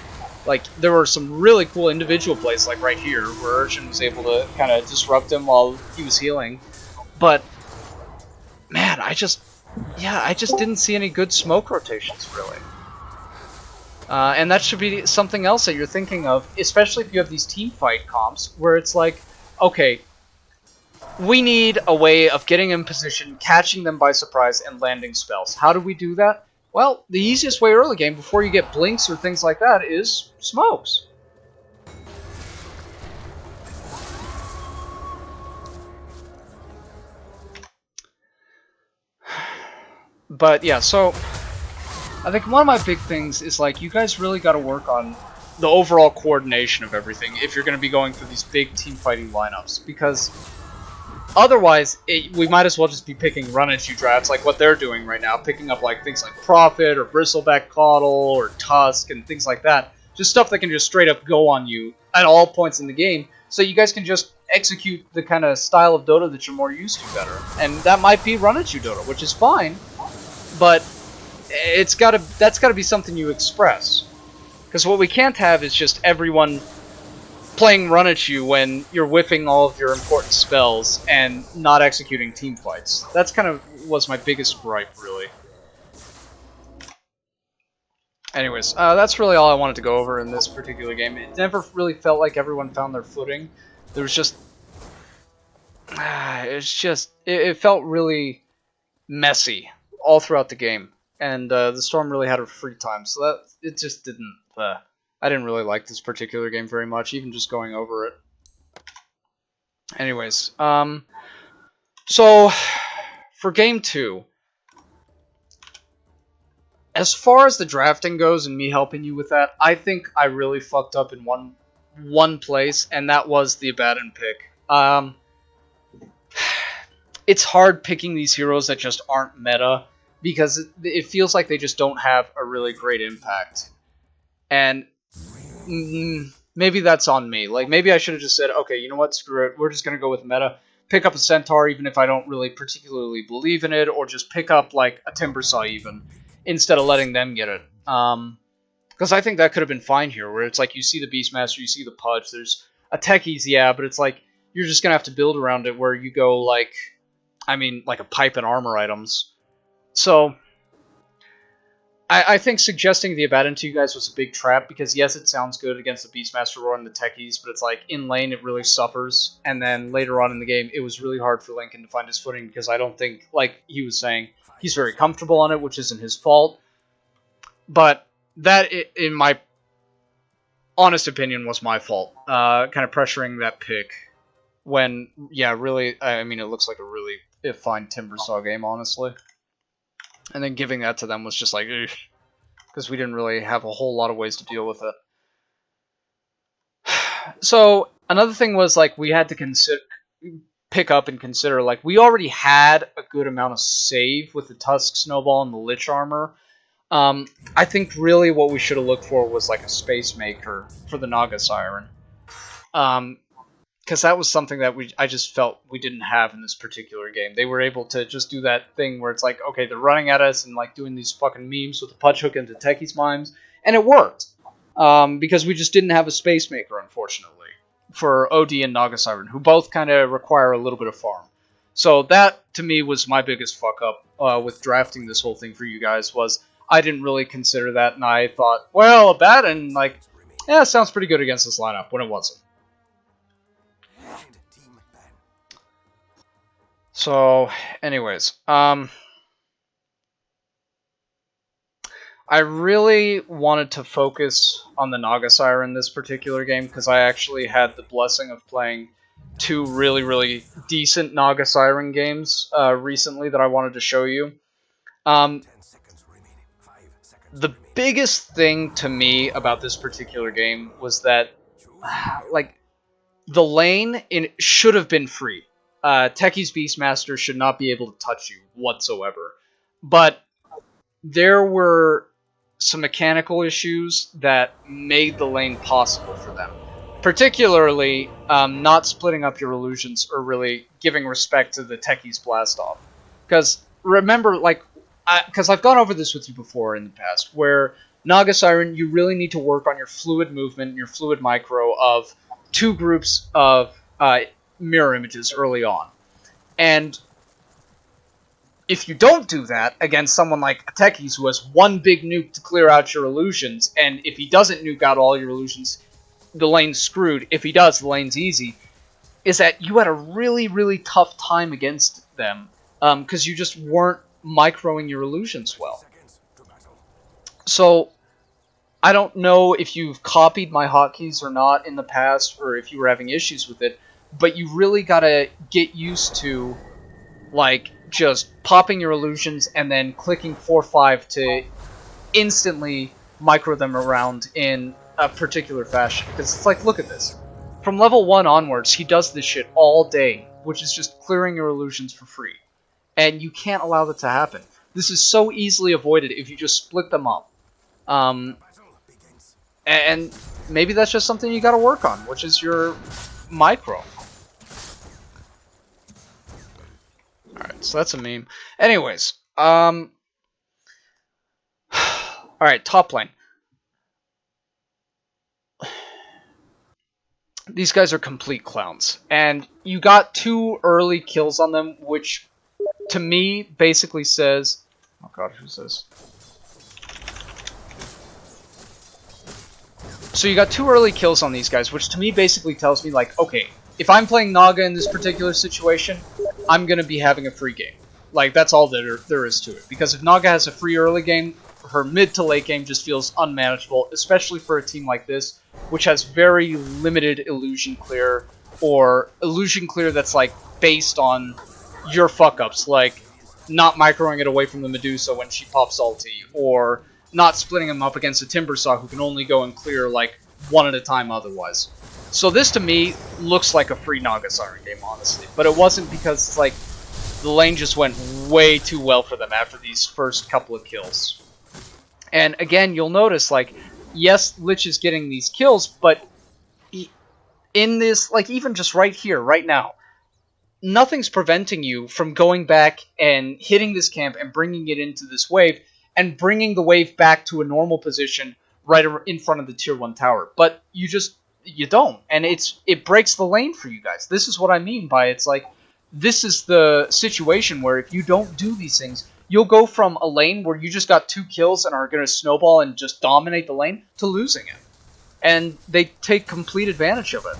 Like, there were some really cool individual plays, like right here, where Urchin was able to kind of disrupt him while he was healing. But, man, I just didn't see any good smoke rotations, really. And that should be something else that you're thinking of, especially if you have these team fight comps, where it's like, okay, we need a way of getting in position, catching them by surprise, and landing spells. How do we do that? Well, the easiest way early game, before you get blinks or things like that, is smokes. But yeah, so I think one of my big things is, like, you guys really got to work on the overall coordination of everything if you're going to be going through these big team fighting lineups, because otherwise we might as well just be picking run and shoot drafts like what they're doing right now, picking up like things like Prophet or Bristleback Coddle or Tusk and things like that, just stuff that can just straight up go on you at all points in the game, so you guys can just execute the kind of style of Dota that you're more used to better. And that might be run and shoot Dota, which is fine, but that's got to be something you express. Because what we can't have is just everyone playing run at you when you're whiffing all of your important spells and not executing team fights. That's kind of was my biggest gripe, really. Anyways, that's really all I wanted to go over in this particular game. It never really felt like everyone found their footing. There was just... it felt really messy all throughout the game. And the Storm really had a free time, so that it just didn't... I didn't really like this particular game very much, even just going over it. Anyways, so for game 2, as far as the drafting goes and me helping you with that, I think I really fucked up in one place, and that was the Abaddon pick. It's hard picking these heroes that just aren't meta, because it feels like they just don't have a really great impact. And maybe that's on me. Like, maybe I should have just said, okay, you know what, screw it, we're just going to go with meta. Pick up a Centaur even if I don't really particularly believe in it, or just pick up, like, a Timbersaw even, instead of letting them get it. Because I think that could have been fine here, where it's like, you see the Beastmaster, you see the Pudge, there's a Techies, yeah, but it's like, you're just going to have to build around it, where you go, like, I mean, like a pipe and armor items. So I think suggesting the Abaddon to you guys was a big trap, because yes, it sounds good against the Beastmaster Roar and the Techies, but it's like, in lane it really suffers, and then later on in the game, it was really hard for Lincoln to find his footing, because I don't think, like he was saying, he's very comfortable on it, which isn't his fault. But that, in my honest opinion, was my fault. Kind of pressuring that pick when, yeah, really, I mean, it looks like a really fine Timbersaw game, honestly. And then giving that to them was just like, because we didn't really have a whole lot of ways to deal with it. So another thing was, like, we had to pick up and consider, like, we already had a good amount of save with the Tusk Snowball and the Lich Armor. I think really what we should have looked for was like a Space Maker for the Naga Siren. because that was something that I just felt we didn't have in this particular game. They were able to just do that thing where it's like, okay, they're running at us and like doing these fucking memes with the punch hook into Techies mimes, and it worked. Because we just didn't have a Space Maker, unfortunately, for OD and Naga Siren, who both kind of require a little bit of farm. So that, to me, was my biggest fuck-up with drafting this whole thing for you guys, was I didn't really consider that, and I thought, well, Abaddon, like, yeah, sounds pretty good against this lineup, when it wasn't. So, anyways, I really wanted to focus on the Naga Siren this particular game because I actually had the blessing of playing 2 really, really decent Naga Siren games recently that I wanted to show you. The biggest thing to me about this particular game was that, like, the lane should have been free. Techies Beastmaster should not be able to touch you whatsoever. But there were some mechanical issues that made the lane possible for them. Particularly, not splitting up your illusions or really giving respect to the Techies Blastoff. Because, remember, like, because I've gone over this with you before in the past, where Naga Siren, you really need to work on your fluid movement, your fluid micro of 2 groups of mirror images early on. And if you don't do that against someone like Techies, who has 1 big nuke to clear out your illusions, and if he doesn't nuke out all your illusions, the lane's screwed. If he does, the lane's easy. Is that you had a really, really tough time against them, because you just weren't microing your illusions well. So, I don't know if you've copied my hotkeys or not in the past, or if you were having issues with it, but you really gotta get used to, like, just popping your illusions and then clicking 4-5 to instantly micro them around in a particular fashion. Because it's like, look at this. From level 1 onwards, he does this shit all day, which is just clearing your illusions for free. And you can't allow that to happen. This is so easily avoided if you just split them up. And maybe that's just something you gotta work on, which is your micro. Alright, so that's a meme. Anyways, alright, top lane. These guys are complete clowns. And you got 2 early kills on them, which, to me, basically says... Oh god, who's this? So you got 2 early kills on these guys, which to me basically tells me, like, okay, if I'm playing Naga in this particular situation, I'm going to be having a free game. Like, that's all there is to it. Because if Naga has a free early game, her mid to late game just feels unmanageable, especially for a team like this, which has very limited illusion clear, or illusion clear that's, like, based on your fuck-ups, like not microing it away from the Medusa when she pops ulti, or not splitting them up against a Timbersaw who can only go and clear, like, 1 at a time otherwise. So this, to me, looks like a free Naga Siren game, honestly. But it wasn't, because, like, the lane just went way too well for them after these first couple of kills. And again, you'll notice, like, yes, Lich is getting these kills, but in this, like, even just right here, right now, nothing's preventing you from going back and hitting this camp and bringing it into this wave, and bringing the wave back to a normal position right in front of the tier 1 tower. But you don't, and it breaks the lane for you guys. This is what I mean by, it's like, this is the situation where if you don't do these things, you'll go from a lane where you just got 2 kills and are going to snowball and just dominate the lane to losing it. And they take complete advantage of it.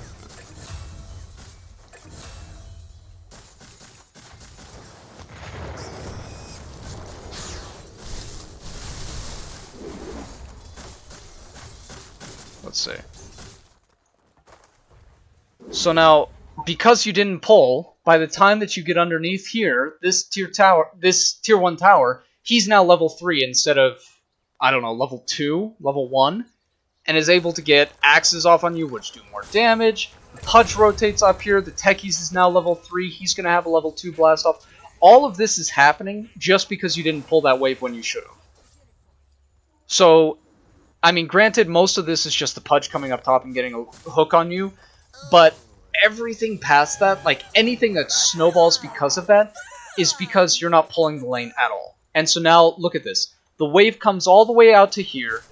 Let's see. So now, because you didn't pull, by the time that you get underneath here, this tier 1 tower, he's now level 3 instead of, I don't know, level 2, level 1, and is able to get axes off on you, which do more damage. The Pudge rotates up here, the Techies is now level 3, he's going to have a level 2 blast off. All of this is happening just because you didn't pull that wave when you should have. So, I mean, granted, most of this is just the Pudge coming up top and getting a hook on you, but everything past that, like anything that snowballs because of that, is because you're not pulling the lane at all. And so now, look at this. The wave comes all the way out to here.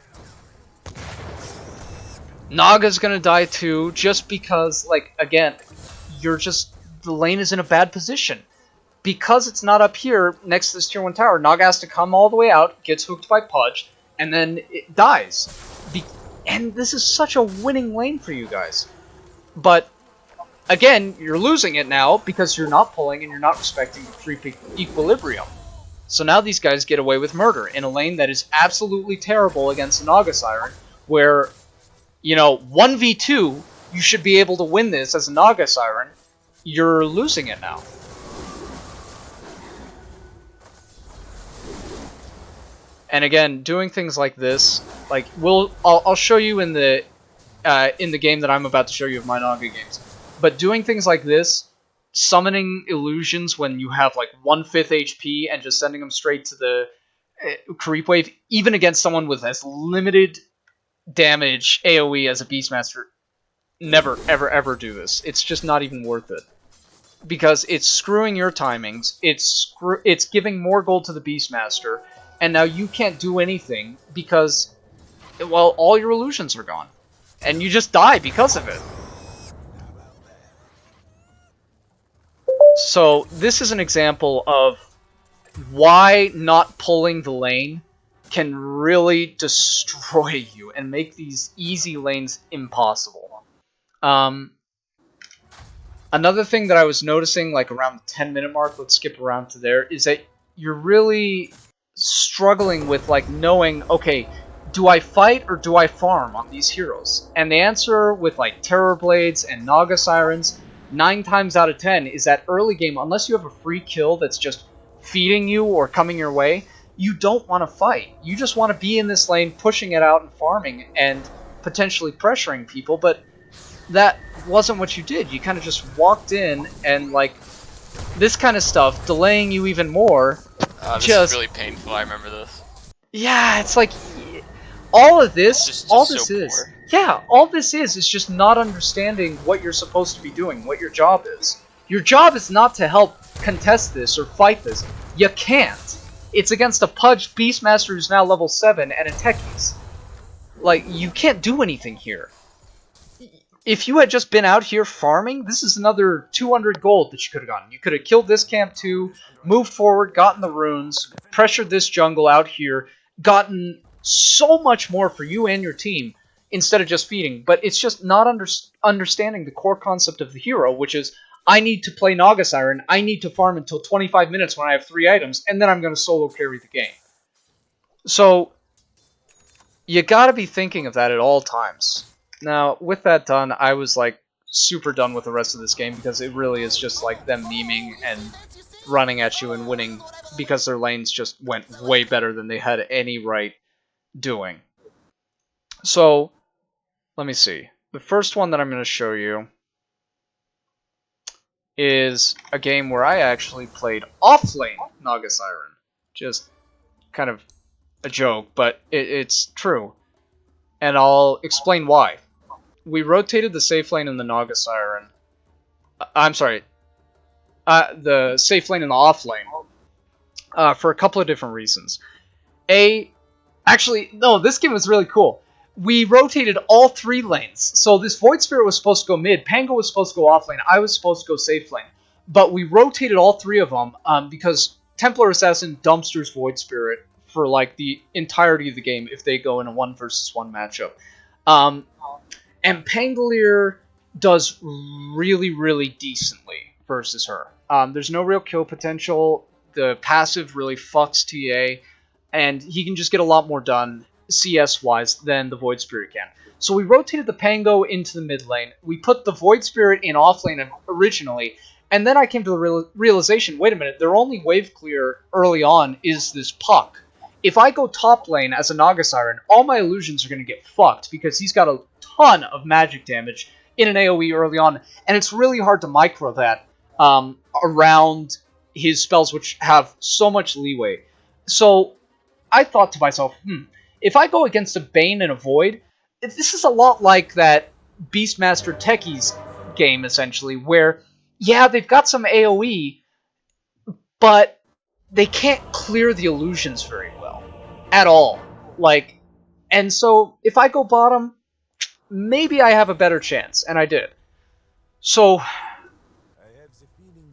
Naga's gonna die too, just because, like, again, the lane is in a bad position. Because it's not up here, next to this tier 1 tower, Naga has to come all the way out, gets hooked by Pudge, and then it dies. And this is such a winning lane for you guys. But, again, you're losing it now because you're not pulling and you're not respecting the free equilibrium. So now these guys get away with murder in a lane that is absolutely terrible against the Naga Siren, where, you know, 1v2, you should be able to win this as a Naga Siren. You're losing it now. And again, doing things like this, like I'll show you in the game that I'm about to show you of my Naga games. But doing things like this, summoning illusions when you have like 1/5 HP and just sending them straight to the creep wave, even against someone with as limited damage AoE as a Beastmaster, never ever ever do this. It's just not even worth it. Because it's screwing your timings, it's giving more gold to the Beastmaster, and now you can't do anything because, well, all your illusions are gone. And you just die because of it. So, this is an example of why not pulling the lane can really destroy you and make these easy lanes impossible. Another thing that I was noticing, like around the 10-minute mark, let's skip around to there, is that you're really struggling with, like, knowing, okay, do I fight or do I farm on these heroes? And the answer with, like, Terror Blades and Naga Sirens, 9 times out of 10, is that early game, unless you have a free kill that's just feeding you or coming your way, you don't want to fight. You just want to be in this lane, pushing it out and farming and potentially pressuring people, but that wasn't what you did. You kind of just walked in and, like, this kind of stuff, delaying you even more. This is really painful, I remember this. Yeah, it's like, all of this, all this so is, poor. yeah, all this is just not understanding what you're supposed to be doing, what your job is. Your job is not to help contest this or fight this. You can't. It's against a Pudge Beastmaster who's now level 7 and a Techies. Like, you can't do anything here. If you had just been out here farming, this is another 200 gold that you could have gotten. You could have killed this camp too, moved forward, gotten the runes, pressured this jungle out here, gotten so much more for you and your team instead of just feeding. But it's just not understanding the core concept of the hero, which is, I need to play Naga Siren, I need to farm until 25 minutes when I have 3 items, and then I'm going to solo carry the game. So, you gotta be thinking of that at all times. Now, with that done, I was, like, super done with the rest of this game because it really is just, like, them memeing and running at you and winning because their lanes just went way better than they had any right doing. So, let me see. The first one that I'm going to show you is a game where I actually played off-lane Naga Siren. Just kind of a joke, but it's true. And I'll explain why. We rotated the safe lane in the Naga Siren. I'm sorry. The safe lane and the off lane. For a couple of different reasons. Actually, no, this game was really cool. We rotated all 3 lanes. So this Void Spirit was supposed to go mid, Pango was supposed to go off lane, I was supposed to go safe lane. But we rotated all 3 of them because Templar Assassin dumpsters Void Spirit for, like, the entirety of the game if they go in a 1 versus 1 matchup. And Pangolier does really, really decently versus her. There's no real kill potential. The passive really fucks TA, and he can just get a lot more done CS-wise than the Void Spirit can. So we rotated the Pango into the mid lane. We put the Void Spirit in off lane originally, and then I came to the realization, wait a minute, their only wave clear early on is this Puck. If I go top lane as a Naga Siren, all my illusions are going to get fucked because he's got a ton of magic damage in an AoE early on, and it's really hard to micro that around his spells, which have so much leeway. So I thought to myself, if I go against a Bane and a Void, this is a lot like that Beastmaster Techies game, essentially, where, yeah, they've got some AoE, but they can't clear the illusions very well. At all. Like, and so, if I go bottom, maybe I have a better chance, and I did. So,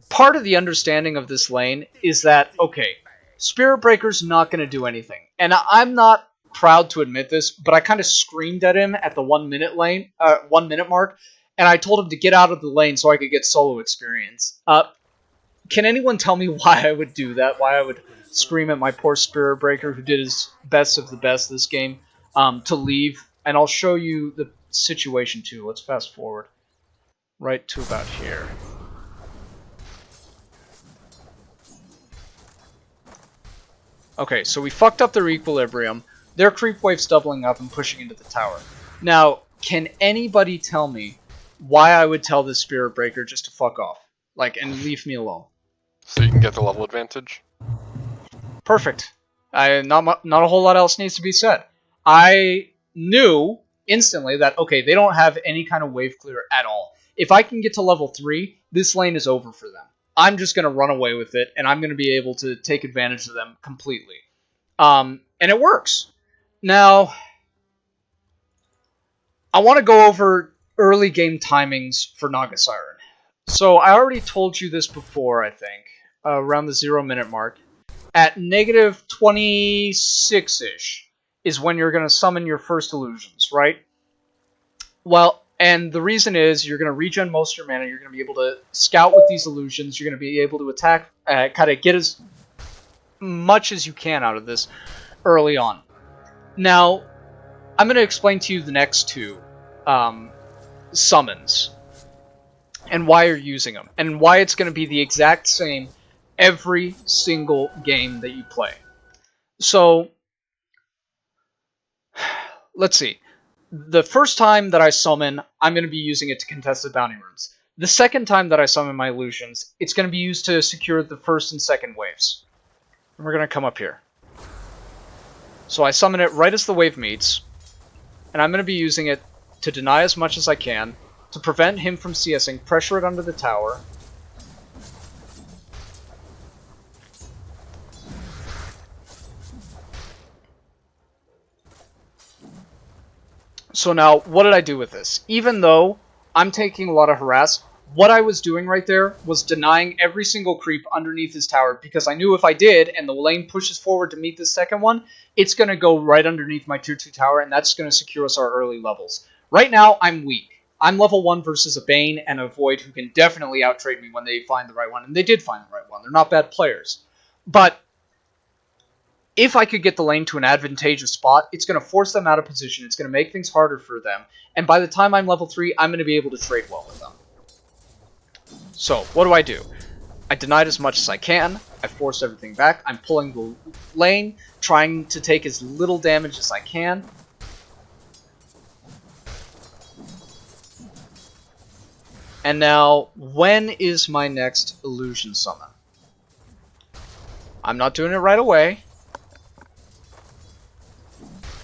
part of the understanding of this lane is that, okay, Spirit Breaker's not going to do anything. And I'm not proud to admit this, but I kind of screamed at him at the 1 minute 1 minute mark, and I told him to get out of the lane so I could get solo experience. Can anyone tell me why I would do that? Why I would scream at my poor Spirit Breaker, who did his best of the best this game, to leave? And I'll show you the situation too. Let's fast forward right to about here. Okay, so we fucked up their equilibrium. Their creep wave's doubling up and pushing into the tower. Now, can anybody tell me why I would tell this Spirit Breaker just to fuck off? Like, and leave me alone. So you can get the level advantage? Perfect. Not a whole lot else needs to be said. I knew instantly that, okay, they don't have any kind of wave clear at all. If I can get to level 3, this lane is over for them. I'm just going to run away with it, and I'm going to be able to take advantage of them completely. And it works. Now, I want to go over early game timings for Naga Siren. So, I already told you this before, I think, around the 0 minute mark. At negative 26-ish is when you're going to summon your first illusions, right? Well, and the reason is you're going to regen most of your mana, you're going to be able to scout with these illusions, you're going to be able to attack, kind of get as much as you can out of this early on. Now, I'm going to explain to you the next two summons and why you're using them, and why it's going to be the exact same every single game that you play. So, let's see. The first time that I summon, I'm going to be using it to contest the bounty rooms. The second time that I summon my illusions, it's going to be used to secure the first and second waves. And we're going to come up here. So I summon it right as the wave meets, and I'm going to be using it to deny as much as I can, to prevent him from CSing, pressure it under the tower. So now, what did I do with this? Even though I'm taking a lot of harass, what I was doing right there was denying every single creep underneath his tower, because I knew if I did, and the lane pushes forward to meet the second one, it's going to go right underneath my tier 2 tower, and that's going to secure us our early levels. Right now, I'm weak. I'm level 1 versus a Bane and a Void who can definitely out-trade me when they find the right one, and they did find the right one. They're not bad players. But if I could get the lane to an advantageous spot, it's going to force them out of position, it's going to make things harder for them, and by the time I'm level 3, I'm going to be able to trade well with them. So, what do? I denied as much as I can, I forced everything back, I'm pulling the lane, trying to take as little damage as I can. And now, when is my next illusion summon? I'm not doing it right away.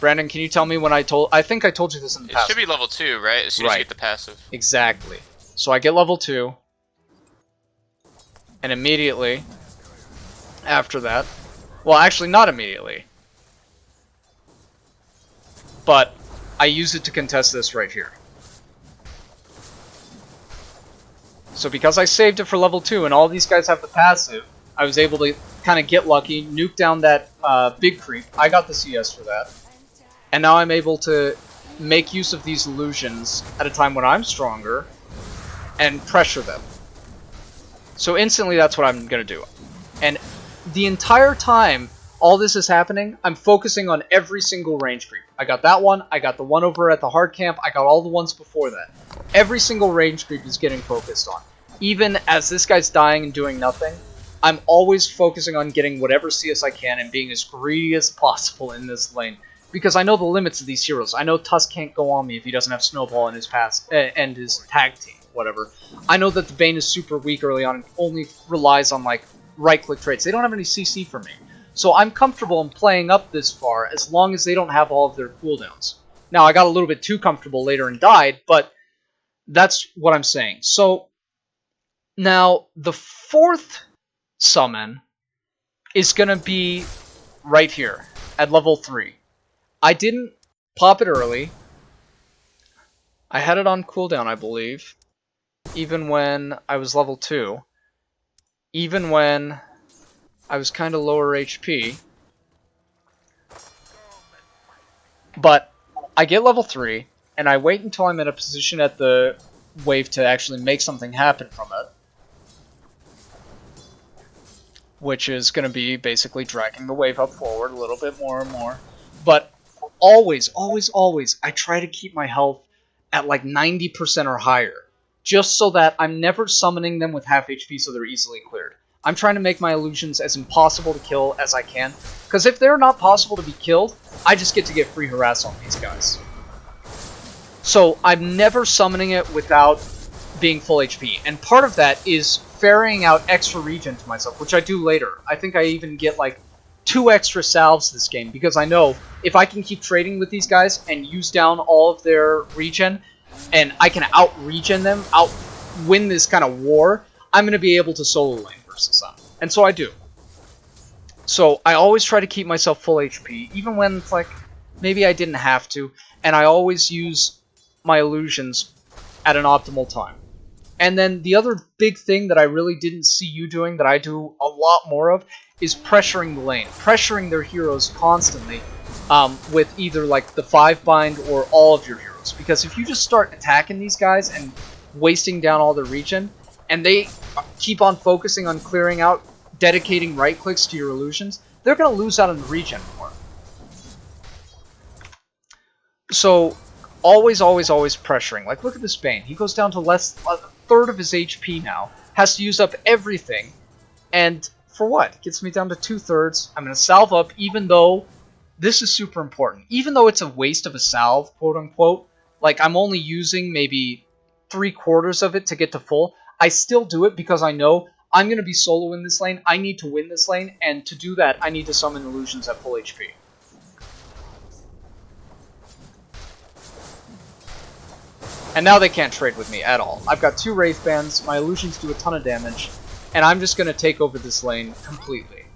Brandon, can you tell me when I think I told you this in the past. It should be level 2, right? As soon as you get the passive. Exactly. So I get level 2. And immediately after that, well, actually not immediately, but I use it to contest this right here. So because I saved it for level 2 and all these guys have the passive, I was able to kind of get lucky, nuke down that big creep. I got the CS for that. And now I'm able to make use of these illusions at a time when I'm stronger and pressure them. So instantly that's what I'm going to do. And the entire time all this is happening, I'm focusing on every single range creep. I got that one, I got the one over at the hard camp, I got all the ones before that. Every single range creep is getting focused on. Even as this guy's dying and doing nothing, I'm always focusing on getting whatever CS I can and being as greedy as possible in this lane. Because I know the limits of these heroes. I know Tusk can't go on me if he doesn't have Snowball in his and his tag team, whatever. I know that the Bane is super weak early on and only relies on like right-click trades. They don't have any CC for me. So I'm comfortable in playing up this far as long as they don't have all of their cooldowns. Now, I got a little bit too comfortable later and died, but That's what I'm saying. So now the fourth summon is going to be right here at level 3. I didn't pop it early. I had it on cooldown, I believe, even when I was level 2. Even when I was kind of lower HP. But I get level 3, and I wait until I'm in a position at the wave to actually make something happen from it. Which is going to be basically dragging the wave up forward a little bit more and more. But always, always, always, I try to keep my health at like 90% or higher. Just so that I'm never summoning them with half HP so they're easily cleared. I'm trying to make my illusions as impossible to kill as I can. Because if they're not possible to be killed, I just get to get free harass on these guys. So I'm never summoning it without being full HP. And part of that is ferrying out extra regen to myself, which I do later. I think I even get like 2 extra salves this game, because I know if I can keep trading with these guys and use down all of their regen, and I can out-regen them, out-win this kind of war, I'm going to be able to solo lane versus them. And so I do. So I always try to keep myself full HP, even when it's like, maybe I didn't have to, and I always use my illusions at an optimal time. And then the other big thing that I really didn't see you doing, that I do a lot more of, is pressuring the lane. Pressuring their heroes constantly with either like the 5-bind or all of your heroes. Because if you just start attacking these guys and wasting down all their regen, and they keep on focusing on clearing out, dedicating right clicks to your illusions, they're going to lose out on the regen more. So always, always, always pressuring. Like, look at this Bane. He goes down to a third of his HP now. Has to use up everything. And for what? Gets me down to 2/3. I'm going to salve up, even though this is super important. Even though it's a waste of a salve, quote unquote. Like, I'm only using maybe 3/4 of it to get to full. I still do it because I know I'm going to be solo in this lane. I need to win this lane. And to do that, I need to summon illusions at full HP. And now they can't trade with me at all. I've got 2 Wraith Bands, my illusions do a ton of damage, and I'm just going to take over this lane completely.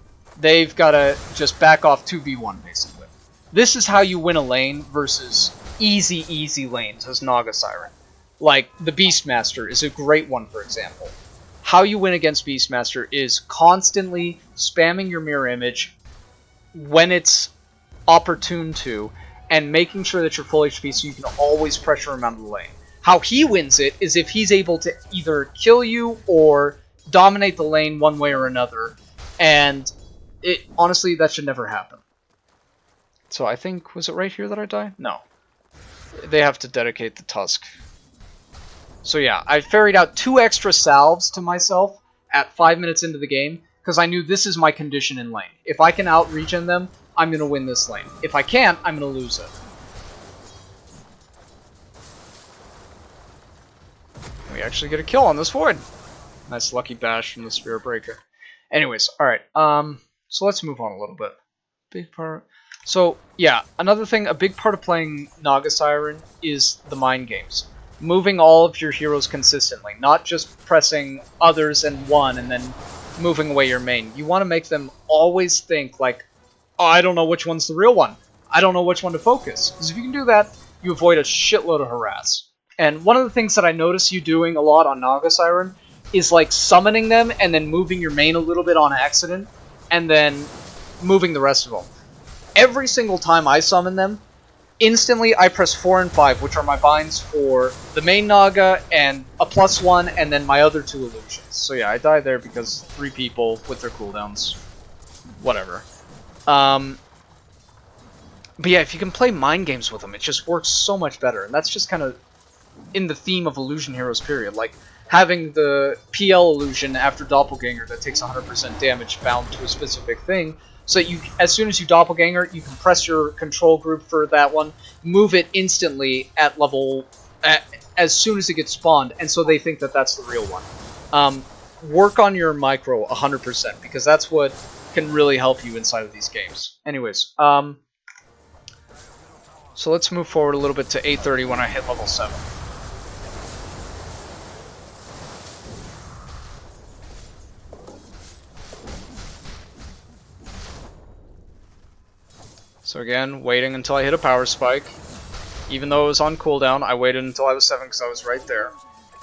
They've got to just back off 2v1, basically. This is how you win a lane versus easy lanes as Naga Siren. Like, the Beastmaster is a great one, for example. How you win against Beastmaster is constantly spamming your mirror image when it's opportune to, and making sure that you're full HP so you can always pressure him out of the lane. How he wins it is if he's able to either kill you or dominate the lane one way or another. And honestly, that should never happen. So I think, was it right here that I die? No. They have to dedicate the Tusk. So yeah, I ferried out 2 extra salves to myself at 5 minutes into the game, because I knew this is my condition in lane. If I can out-regen them, I'm going to win this lane. If I can't, I'm going to lose it. We actually get a kill on this Void. Nice lucky bash from the Spirit Breaker. Anyways, alright. So let's move on a little bit. Big part. So, yeah, another thing, a big part of playing Naga Siren is the mind games. Moving all of your heroes consistently. Not just pressing others and one and then moving away your main. You want to make them always think like, oh, I don't know which one's the real one. I don't know which one to focus. Because if you can do that, you avoid a shitload of harass. And one of the things that I notice you doing a lot on Naga Siren is like summoning them and then moving your main a little bit on accident and then moving the rest of them. Every single time I summon them, instantly I press 4 and 5, which are my binds for the main Naga and a +1 and then my other 2 illusions. So yeah, I died there because 3 people with their cooldowns. Whatever. But yeah, if you can play mind games with them, it just works so much better. And that's just kind of in the theme of Illusion Heroes, period. Like, having the PL illusion after Doppelganger that takes 100% damage bound to a specific thing, so that you, as soon as you Doppelganger, you can press your control group for that one, move it instantly at level, as soon as it gets spawned, and so they think that that's the real one. Work on your micro 100%, because that's what can really help you inside of these games. Anyways, so let's move forward a little bit to 8:30 when I hit level 7. So again, waiting until I hit a power spike. Even though it was on cooldown, I waited until I was 7 because I was right there.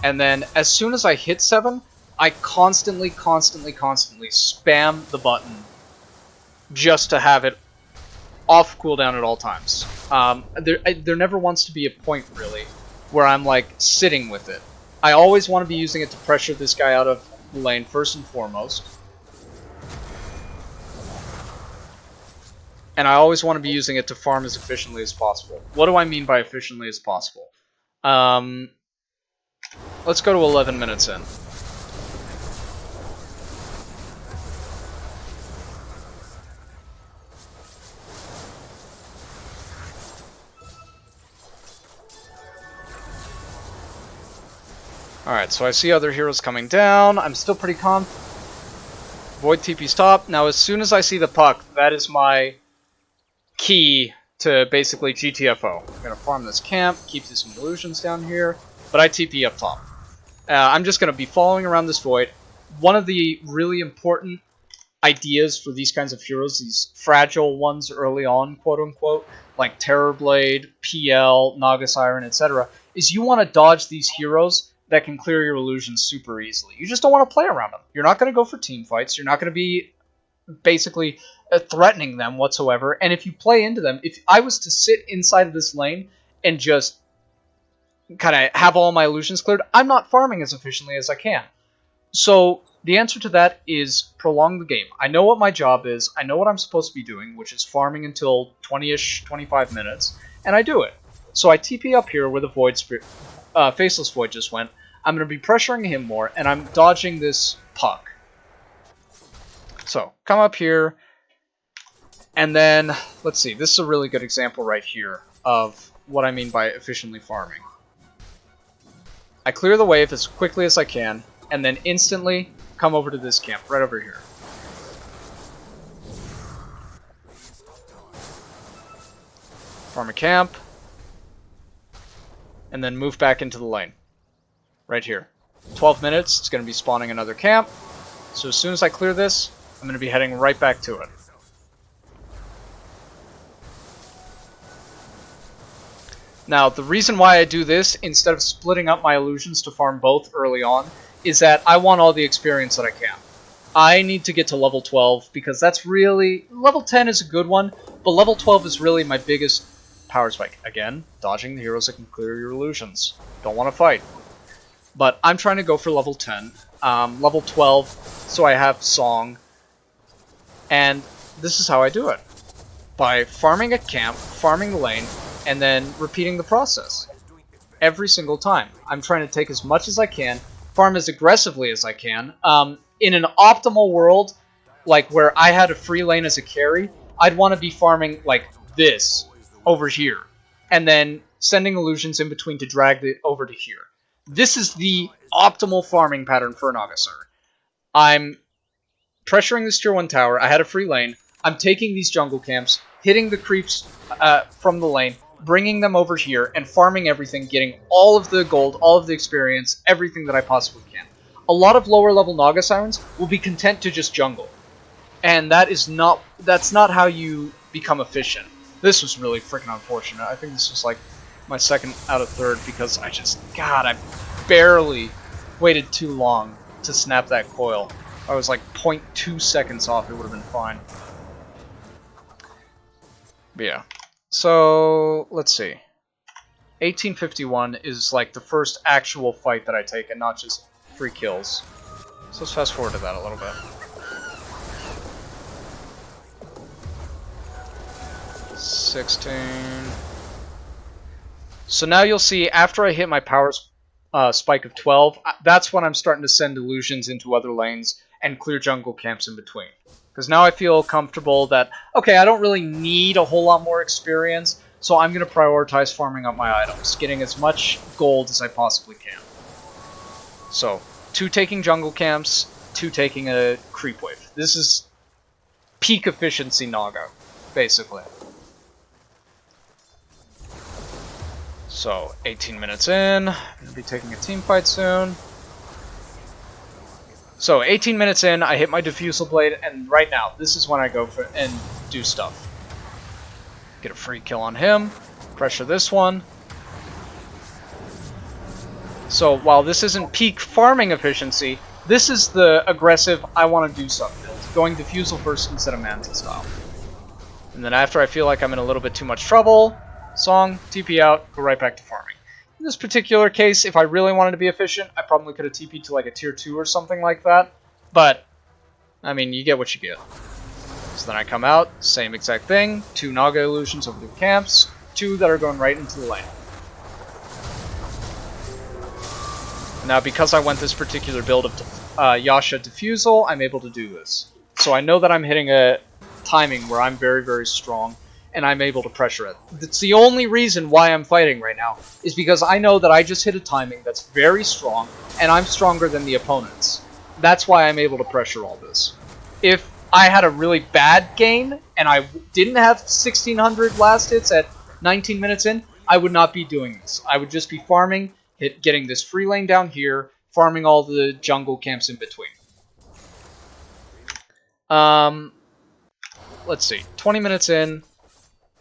And then as soon as I hit 7, I constantly spam the button just to have it off cooldown at all times. There never wants to be a point, really, where I'm like sitting with it. I always want to be using it to pressure this guy out of the lane first and foremost. And I always want to be using it to farm as efficiently as possible. What do I mean by efficiently as possible? Let's go to 11 minutes in. Alright, so I see other heroes coming down. I'm still pretty calm. Void TP's top. Now, as soon as I see the puck, that is my key to basically GTFO. I'm going to farm this camp, keep these illusions down here, but I TP up top. I'm just going to be following around this void. One of the really important ideas for these kinds of heroes, these fragile ones early on, quote-unquote, like Terrorblade, PL, Naga Siren, etc., is you want to dodge these heroes that can clear your illusions super easily. You just don't want to play around them. You're not going to go for team fights. You're not going to be basically threatening them whatsoever. And if you play into them, if I was to sit inside of this lane and just kind of have all my illusions cleared, I'm not farming as efficiently as I can. So the answer to that is prolong the game. I know what my job is. I know what I'm supposed to be doing, which is farming until 20-ish, 25 minutes, and I do it. So I TP up here where the Void Spirit, Faceless Void just went. I'm going to be pressuring him more, and I'm dodging this puck. So, come up here, and then, let's see, this is a really good example right here of what I mean by efficiently farming. I clear the wave as quickly as I can, and then instantly come over to this camp, right over here. Farm a camp, and then move back into the lane. Right here. 12 minutes, it's going to be spawning another camp, so as soon as I clear this, I'm going to be heading right back to it. Now, the reason why I do this, instead of splitting up my illusions to farm both early on, is that I want all the experience that I can. I need to get to level 12, because that's really... Level 10 is a good one, but level 12 is really my biggest power spike. Again, dodging the heroes that can clear your illusions. Don't want to fight. But I'm trying to go for level 10, level 12, so I have Song. And this is how I do it. By farming at camp, farming the lane, and then repeating the process. Every single time. I'm trying to take as much as I can, farm as aggressively as I can. In an optimal world, like where I had a free lane as a carry, I'd want to be farming like this, over here. And then sending illusions in between to drag it over to here. This is the optimal farming pattern for an Augusar. I'm pressuring this tier 1 tower, I had a free lane, I'm taking these jungle camps, hitting the creeps from the lane, bringing them over here, and farming everything, getting all of the gold, all of the experience, everything that I possibly can. A lot of lower level Naga Sirens will be content to just jungle. And that's not how you become efficient. This was really freaking unfortunate. I think this was like my second out of third because I barely waited too long to snap that coil. I was like 0.2 seconds off, it would have been fine. But yeah. So, let's see. 1851 is like the first actual fight that I take and not just 3 kills. So let's fast forward to that a little bit. 16. So now you'll see after I hit my power spike of 12, that's when I'm starting to send illusions into other lanes and clear jungle camps in between. Because now I feel comfortable that, okay, I don't really need a whole lot more experience, so I'm going to prioritize farming up my items, getting as much gold as I possibly can. So, 2 taking jungle camps, 2 taking a creep wave. This is peak efficiency Naga, basically. So, 18 minutes in, I'm going to be taking a team fight soon. So, 18 minutes in, I hit my Diffusal Blade, and right now, this is when I go for and do stuff. Get a free kill on him. Pressure this one. So while this isn't peak farming efficiency, this is the aggressive I want to do stuff build. Going Diffusal first instead of Manta style. And then after I feel like I'm in a little bit too much trouble, Song, TP out, go right back to farming. In this particular case, if I really wanted to be efficient, I probably could have TP'd to like a tier 2 or something like that. But, I mean, you get what you get. So then I come out, same exact thing, 2 Naga illusions over the camps, 2 that are going right into the lane. Now, because I went this particular build of Yasha Diffusal, I'm able to do this. So I know that I'm hitting a timing where I'm very, very strong, and I'm able to pressure it. That's the only reason why I'm fighting right now, is because I know that I just hit a timing that's very strong, and I'm stronger than the opponents. That's why I'm able to pressure all this. If I had a really bad game, and I didn't have 1600 last hits at 19 minutes in, I would not be doing this. I would just be farming, getting this free lane down here, farming all the jungle camps in between. Let's see, 20 minutes in,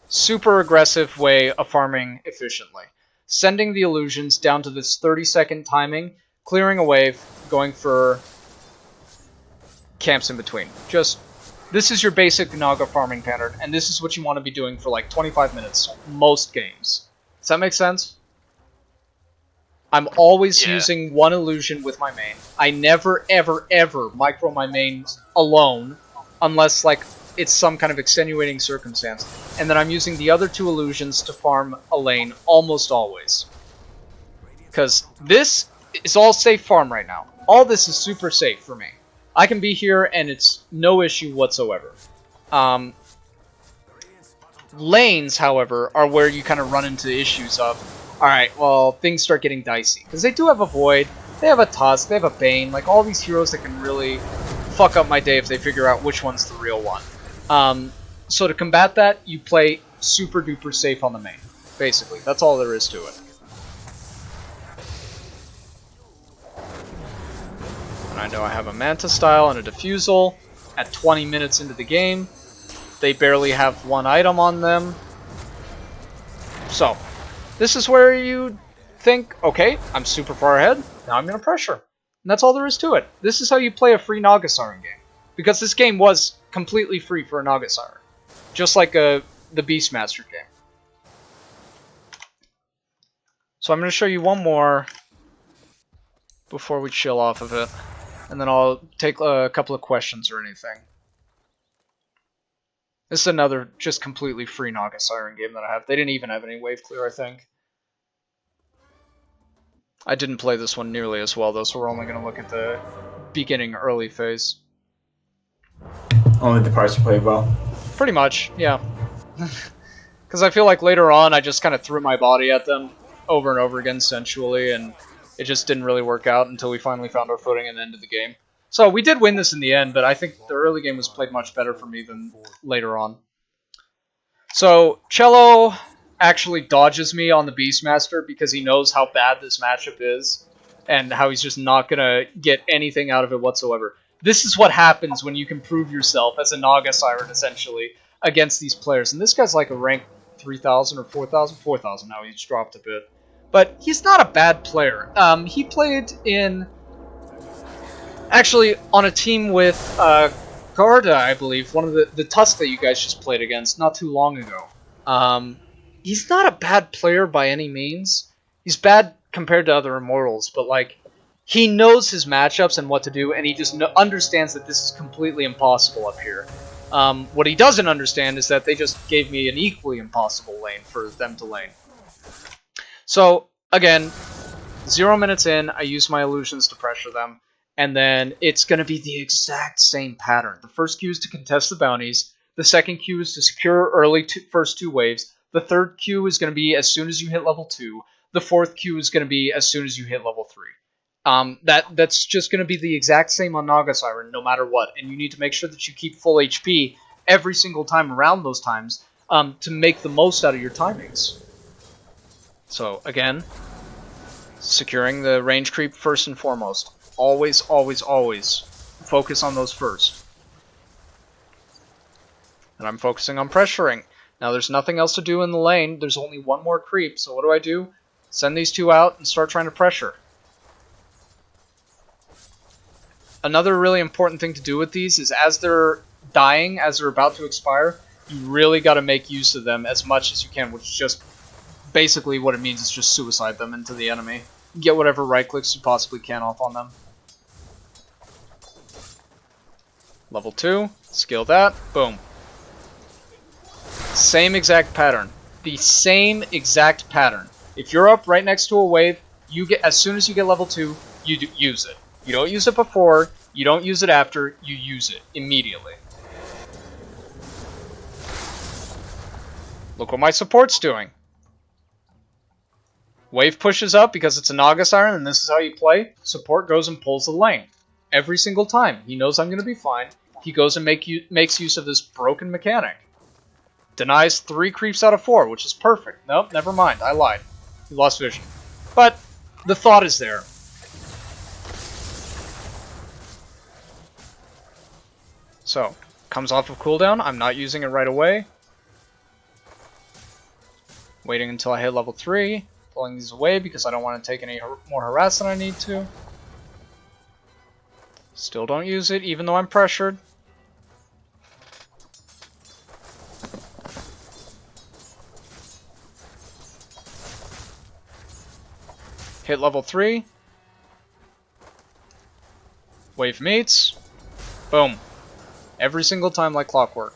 super aggressive way of farming efficiently. Sending the illusions down to this 30-second timing, clearing a wave, going for camps in between. Just, this is your basic Naga farming pattern, and this is what you want to be doing for like 25 minutes, most games. Does that make sense? I'm always using one illusion with my main. I never, ever, ever micro my mains alone, unless like it's some kind of extenuating circumstance. And then I'm using the other 2 illusions to farm a lane almost always. Because this is all safe farm right now. All this is super safe for me. I can be here and it's no issue whatsoever. Lanes, however, are where you kind of run into issues of, alright, well, things start getting dicey. Because they do have a Void, they have a Tusk, they have a Bane, like all these heroes that can really fuck up my day if they figure out which one's the real one. So to combat that, you play super duper safe on the main. Basically, that's all there is to it. And I know I have a Manta style and a Diffusal at 20 minutes into the game. They barely have 1 item on them. So, this is where you think, okay, I'm super far ahead, now I'm going to pressure. And that's all there is to it. This is how you play a free Naga Siren game. Because this game was completely free for a Naga Siren. Just like the Beastmaster game. So I'm going to show you one more before we chill off of it. And then I'll take a couple of questions or anything. This is another just completely free Naga Siren game that I have. They didn't even have any wave clear, I think. I didn't play this one nearly as well, though, so we're only going to look at the beginning early phase. Only the parts you played well. Pretty much, yeah. Because I feel like later on I just kind of threw my body at them over and over again sensually, and it just didn't really work out until we finally found our footing and ended the game. So we did win this in the end, but I think the early game was played much better for me than later on. So Cello actually dodges me on the Beastmaster because he knows how bad this matchup is and how he's just not going to get anything out of it whatsoever. This is what happens when you can prove yourself as a Naga Siren, essentially, against these players. And this guy's like a rank 3,000 or 4,000? 4,000 now, he's dropped a bit. But he's not a bad player. He played in... Actually, on a team with Garda, I believe, one of the Tusk that you guys just played against not too long ago. He's not a bad player by any means. He's bad compared to other Immortals, but like, he knows his matchups and what to do, and he just understands that this is completely impossible up here. What he doesn't understand is that they just gave me an equally impossible lane for them to lane. So, again, 0 minutes in, I use my illusions to pressure them, and then it's going to be the exact same pattern. The first Q is to contest the bounties, the second Q is to secure early first 2 waves, the third Q is going to be as soon as you hit level 2, the fourth Q is going to be as soon as you hit level 3. That's just going to be the exact same on Naga Siren, no matter what, and you need to make sure that you keep full HP every single time around those times to make the most out of your timings. So, again, securing the range creep first and foremost. Always, always, always focus on those first. And I'm focusing on pressuring. Now there's nothing else to do in the lane. There's only one more creep, so what do? Send these two out and start trying to pressure. Another really important thing to do with these is as they're dying, as they're about to expire, you really got to make use of them as much as you can, which is just basically what it means is just suicide them into the enemy. Get whatever right clicks you possibly can off on them. Level 2, skill that, boom. Same exact pattern. The same exact pattern. If you're up right next to a wave, you get as soon as you get level 2, you use it. You don't use it before, you don't use it after, you use it immediately. Look what my support's doing. Wave pushes up because it's a Naga Siren and this is how you play. Support goes and pulls the lane. Every single time. He knows I'm going to be fine. He goes and makes use of this broken mechanic. Denies 3 creeps out of 4, which is perfect. Nope, never mind. I lied. He lost vision. But the thought is there. So, comes off of cooldown. I'm not using it right away. Waiting until I hit level 3. Pulling these away because I don't want to take any more harass than I need to. Still don't use it, even though I'm pressured. Hit level 3. Wave meets. Boom. Every single time like clockwork.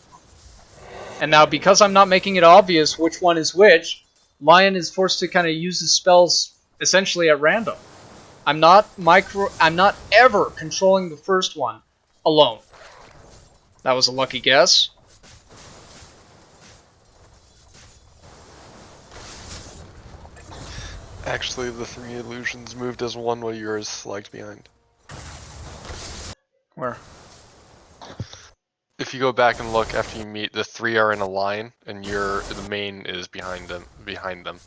And now because I'm not making it obvious which one is which, Lion is forced to kind of use his spells essentially at random. I'm not ever controlling the first one alone. That was a lucky guess. Actually, the 3 illusions moved as one while yours lagged behind. Where? If you go back and look after you meet, the 3 are in a line, and the main is behind them.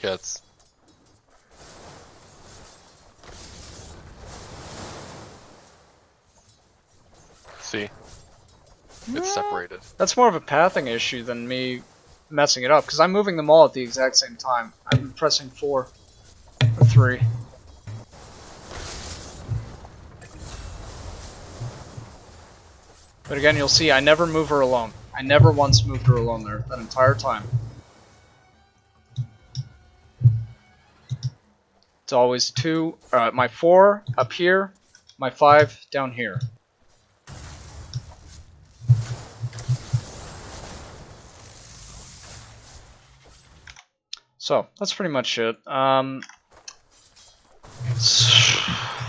Yeah, it's... See? It's separated. That's more of a pathing issue than me messing it up, because I'm moving them all at the exact same time. I've been pressing 4 or 3. But again, you'll see I never move her alone. I never once moved her alone there, that entire time. It's always my 4 up here, my 5 down here. So, that's pretty much it.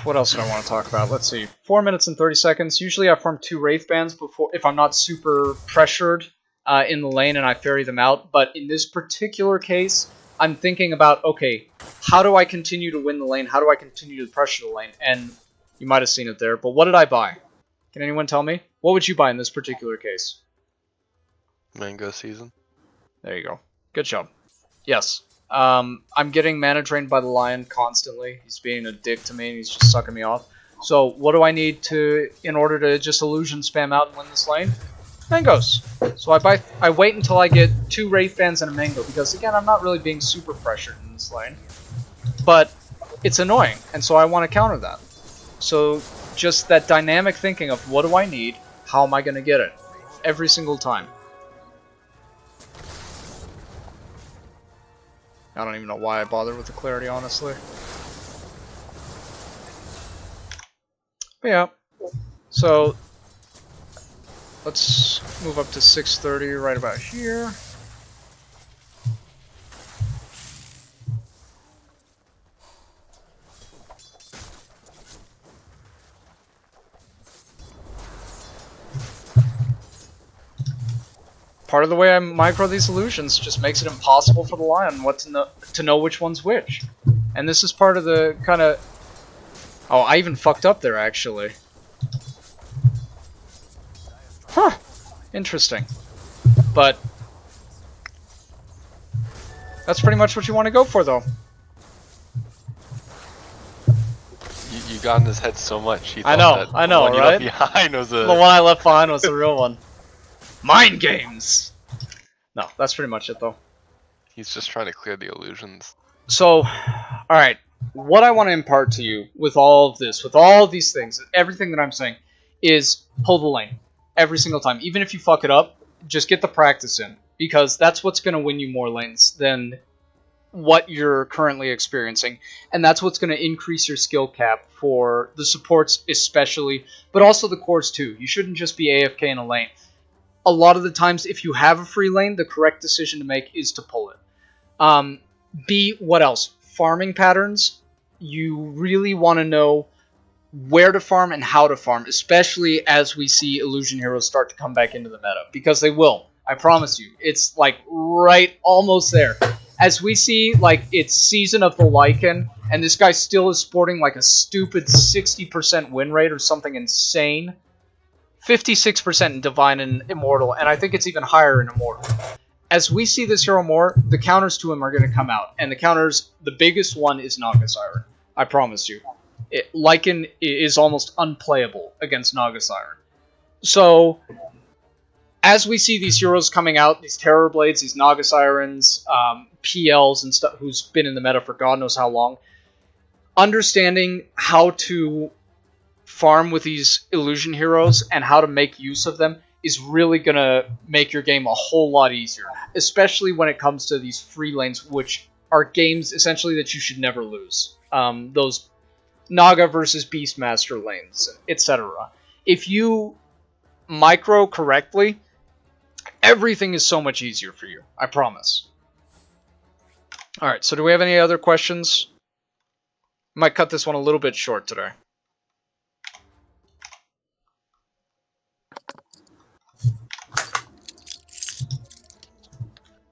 What else do I want to talk about? Let's see. 4 minutes and 30 seconds. Usually I form 2 Wraith Bands before, if I'm not super pressured in the lane and I ferry them out. But in this particular case, I'm thinking about, okay, how do I continue to win the lane? How do I continue to pressure the lane? And you might have seen it there, but what did I buy? Can anyone tell me? What would you buy in this particular case? Mango season. There you go. Good job. Yes. I'm getting mana drained by the Lion constantly. He's being a dick to me and he's just sucking me off. So what do I need in order to just illusion spam out and win this lane? Mangoes. So I wait until I get 2 Wraith Bands and a mango, because again, I'm not really being super pressured in this lane. But it's annoying, and so I want to counter that. So just that dynamic thinking of what do I need, how am I going to get it? Every single time. I don't even know why I bothered with the clarity, honestly. But yeah. So let's move up to 630 right about here. Part of the way I micro these illusions just makes it impossible for the Lion to know which one's which. And this is part of the kind of... Oh, I even fucked up there, actually. Huh. Interesting. But that's pretty much what you want to go for, though. You got in his head so much. He I thought know, that I know, the one you right? left behind was The one I left behind was the real one. Mind games! No, that's pretty much it, though. He's just trying to clear the illusions. So, alright, what I want to impart to you with all of this, with all of these things, everything that I'm saying, is pull the lane. Every single time. Even if you fuck it up, just get the practice in. Because that's what's going to win you more lanes than what you're currently experiencing. And that's what's going to increase your skill cap for the supports especially, but also the cores too. You shouldn't just be AFK in a lane. A lot of the times, if you have a free lane, the correct decision to make is to pull it. What else? Farming patterns. You really want to know where to farm and how to farm, especially as we see illusion heroes start to come back into the meta, because they will. I promise you. It's like right almost there. As we see, like, it's Season of the Lycan, and this guy still is sporting like a stupid 60% win rate or something insane. 56% in Divine and Immortal, and I think it's even higher in Immortal. As we see this hero more, the counters to him are going to come out, and the biggest one is Naga Siren. I promise you. Lycan is almost unplayable against Naga Siren. So, as we see these heroes coming out, these Terror Blades, these Naga Sirens, PLs and stuff, who's been in the meta for God knows how long, understanding how to farm with these illusion heroes and how to make use of them is really going to make your game a whole lot easier, especially when it comes to these free lanes, which are games essentially that you should never lose. Those Naga versus Beastmaster lanes, etc. If you micro correctly, everything is so much easier for you. I promise. Alright, so do we have any other questions? Might cut this one a little bit short today.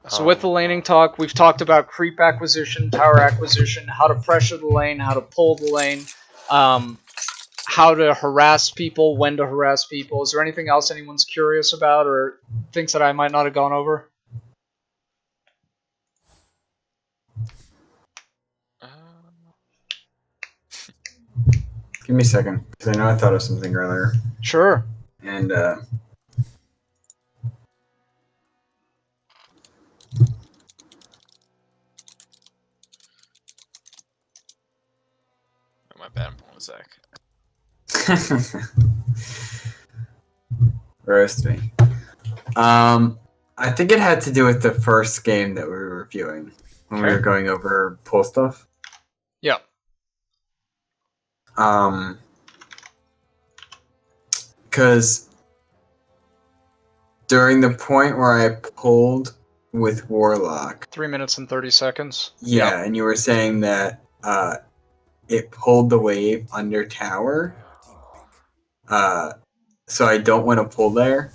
So with the laning talk, we've talked about creep acquisition, tower acquisition, how to pressure the lane, how to pull the lane, how to harass people, when to harass people. Is there anything else anyone's curious about or thinks that I might not have gone over? Give me a second, because I know I thought of something earlier. Sure. And, My bad, I'm pulling a sec. roast me. I think it had to do with the first game that we were reviewing when we were going over pull stuff. Yeah. Because during the point where I pulled with Warlock, 3 minutes and 30 seconds. yeah, and you were saying that it pulled the wave under tower, so I don't want to pull there.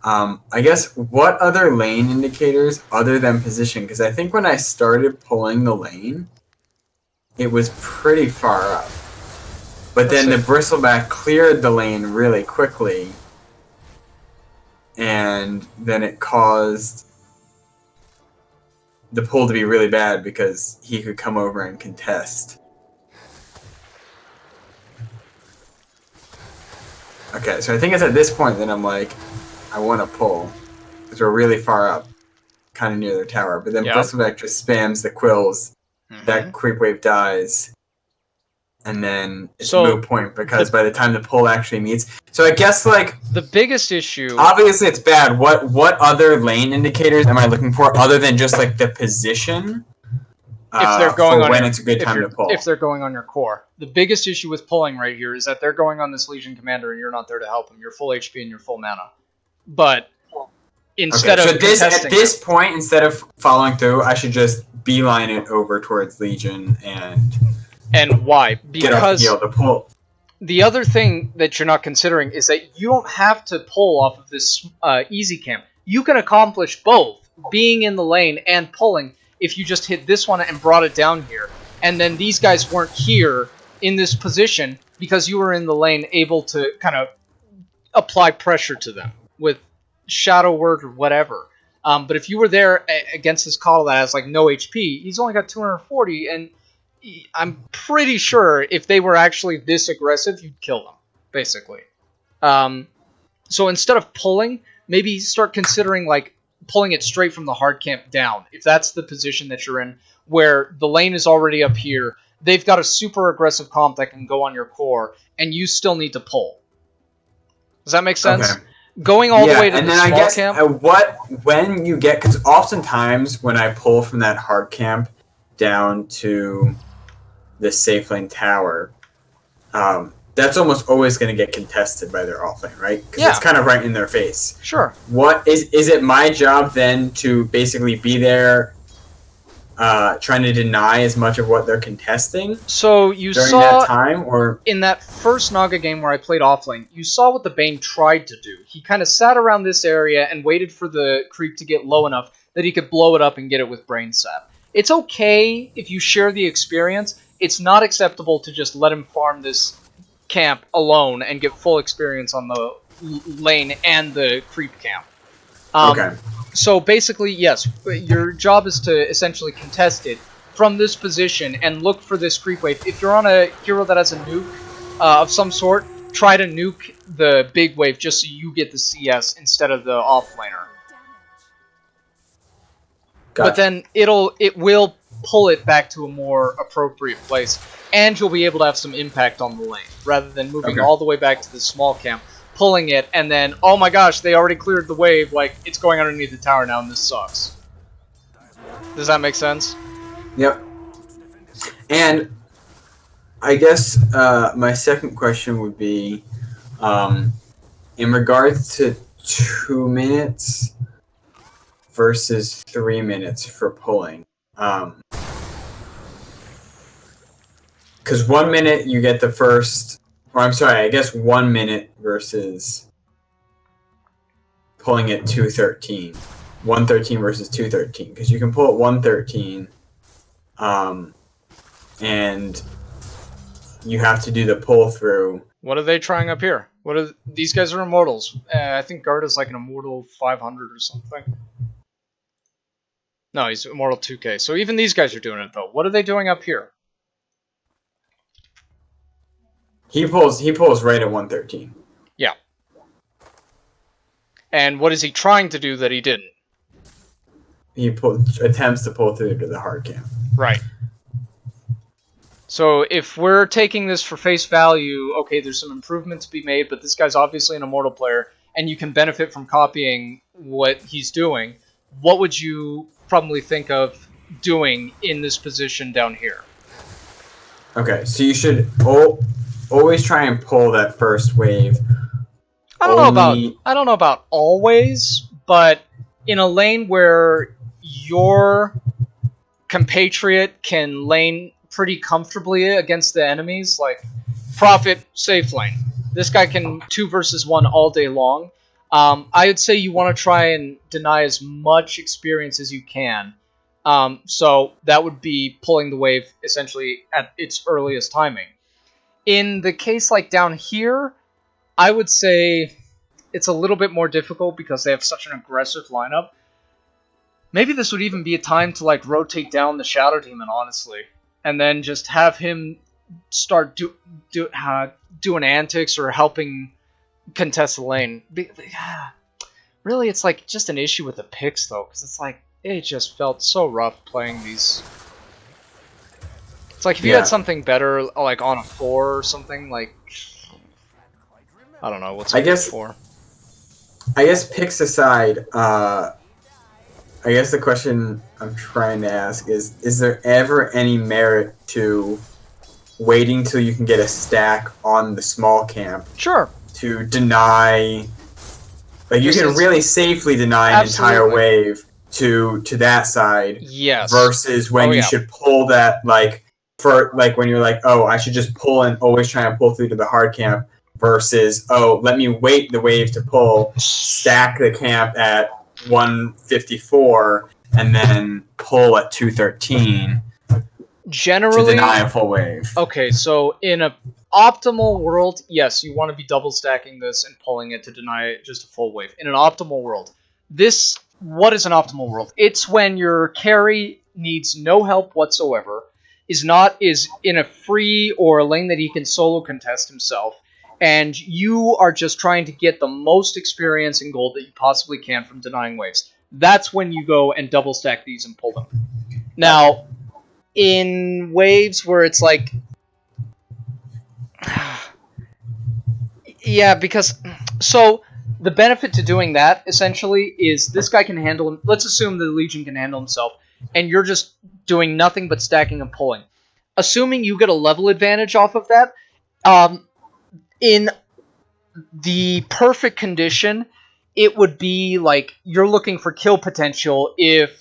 I guess what other lane indicators other than position? Because I think when I started pulling the lane, it was pretty far up. But then the bristleback cleared the lane really quickly, and then it caused the pull to be really bad because he could come over and contest. Okay, so I think it's at this point that I'm like, I want to pull, because we're really far up, kind of near their tower. But then Bristleback just spams the quills, that creep wave dies, and then it's a moot point, because by the time the pull actually meets... So I guess, like... The biggest issue... Obviously it's bad. What other lane indicators am I looking for, other than just, like, the position? If they're going on when it's a good time to pull. If they're going on your core. The biggest issue with pulling right here is that they're going on this Legion Commander and you're not there to help them. You're full HP and you're full mana. But instead of at this point, instead of following through, I should just beeline it over towards Legion and why? Because get off the pull. The other thing that you're not considering is that you don't have to pull off of this easy camp. You can accomplish both, being in the lane and pulling, if you just hit this one and brought it down here. And then these guys weren't here in this position because you were in the lane able to kind of apply pressure to them with Shadow Word or whatever. But if you were there against this Coddle that has like no HP, he's only got 240, and I'm pretty sure if they were actually this aggressive, you'd kill them, basically. So instead of pulling, maybe start considering like pulling it straight from the hard camp down, if that's the position that you're in, where the lane is already up here, they've got a super aggressive comp that can go on your core, and you still need to pull. Does that make sense? Okay. Going all the way to and the then small I guess camp. when you get, because oftentimes when I pull from that hard camp down to the safe lane tower, that's almost always going to get contested by their offlane, right? Because it's kind of right in their face. Sure. What is it my job then to basically be there, trying to deny as much of what they're contesting? So you during saw that time, or in that first Naga game where I played offlane, you saw what the Bane tried to do. He kind of sat around this area and waited for the creep to get low enough that he could blow it up and get it with Brain Sap. It's okay if you share the experience. It's not acceptable to just let him farm this camp alone and get full experience on the lane and the creep camp. okay. So basically, yes, your job is to essentially contest it from this position and look for this creep wave. If you're on a hero that has a nuke of some sort, try to nuke the big wave just so you get the CS instead of the offlaner. Gotcha. But then it will pull it back to a more appropriate place, and you'll be able to have some impact on the lane, rather than moving all the way back to the small camp, pulling it, and then, oh my gosh, they already cleared the wave, like, it's going underneath the tower now, and this sucks. Does that make sense? Yep. And I guess my second question would be, in regards to 2 minutes versus 3 minutes for pulling. Because 1 minute you get the first, or I'm sorry, I guess 1 minute versus pulling at 213. 113 versus 213. Because you can pull at 113, and you have to do the pull through. What are they trying up here? These guys are immortals. I think Garda's like an immortal 500 or something. No, he's immortal 2k. So even these guys are doing it though. What are they doing up here? He pulls right at 113. Yeah. And what is he trying to do that he didn't? He attempts to pull through to the hard camp. Right. So if we're taking this for face value, okay, there's some improvement to be made, but this guy's obviously an immortal player, and you can benefit from copying what he's doing. What would you probably think of doing in this position down here? Okay, so you should always try and pull that first wave. I don't know about always, but in a lane where your compatriot can lane pretty comfortably against the enemies, like Prophet safe lane. This guy can 2 versus 1 all day long. I would say you want to try and deny as much experience as you can. So that would be pulling the wave essentially at its earliest timing. In the case like down here, I would say it's a little bit more difficult because they have such an aggressive lineup. Maybe this would even be a time to like rotate down the Shadow Demon, honestly, and then just have him start doing antics or helping contest the lane. Really, it's like just an issue with the picks though, because it's like it just felt so rough playing these. It's like if you had something better, like on a 4 or something, like I don't know what's a 4. I guess picks aside, I guess the question I'm trying to ask is there ever any merit to waiting till you can get a stack on the small camp? Sure. To deny, like you can really safely deny an entire wave to that side. Yes. Versus when you should pull that, like, for like when you're like, oh, I should just pull and always try and pull through to the hard camp. Versus, oh, let me wait the wave to pull, stack the camp at 154, and then pull at 213. Generally, to deny a full wave. Okay, so in an optimal world, yes, you want to be double stacking this and pulling it to deny just a full wave. In an optimal world, what is an optimal world? It's when your carry needs no help whatsoever, is in a free or a lane that he can solo contest himself, and you are just trying to get the most experience and gold that you possibly can from denying waves. That's when you go and double stack these and pull them. Now, in waves where it's like... yeah, because... So, the benefit to doing that, essentially, is this guy can handle him. Let's assume the Legion can handle himself, and you're just doing nothing but stacking and pulling. Assuming you get a level advantage off of that, in the perfect condition, it would be like you're looking for kill potential if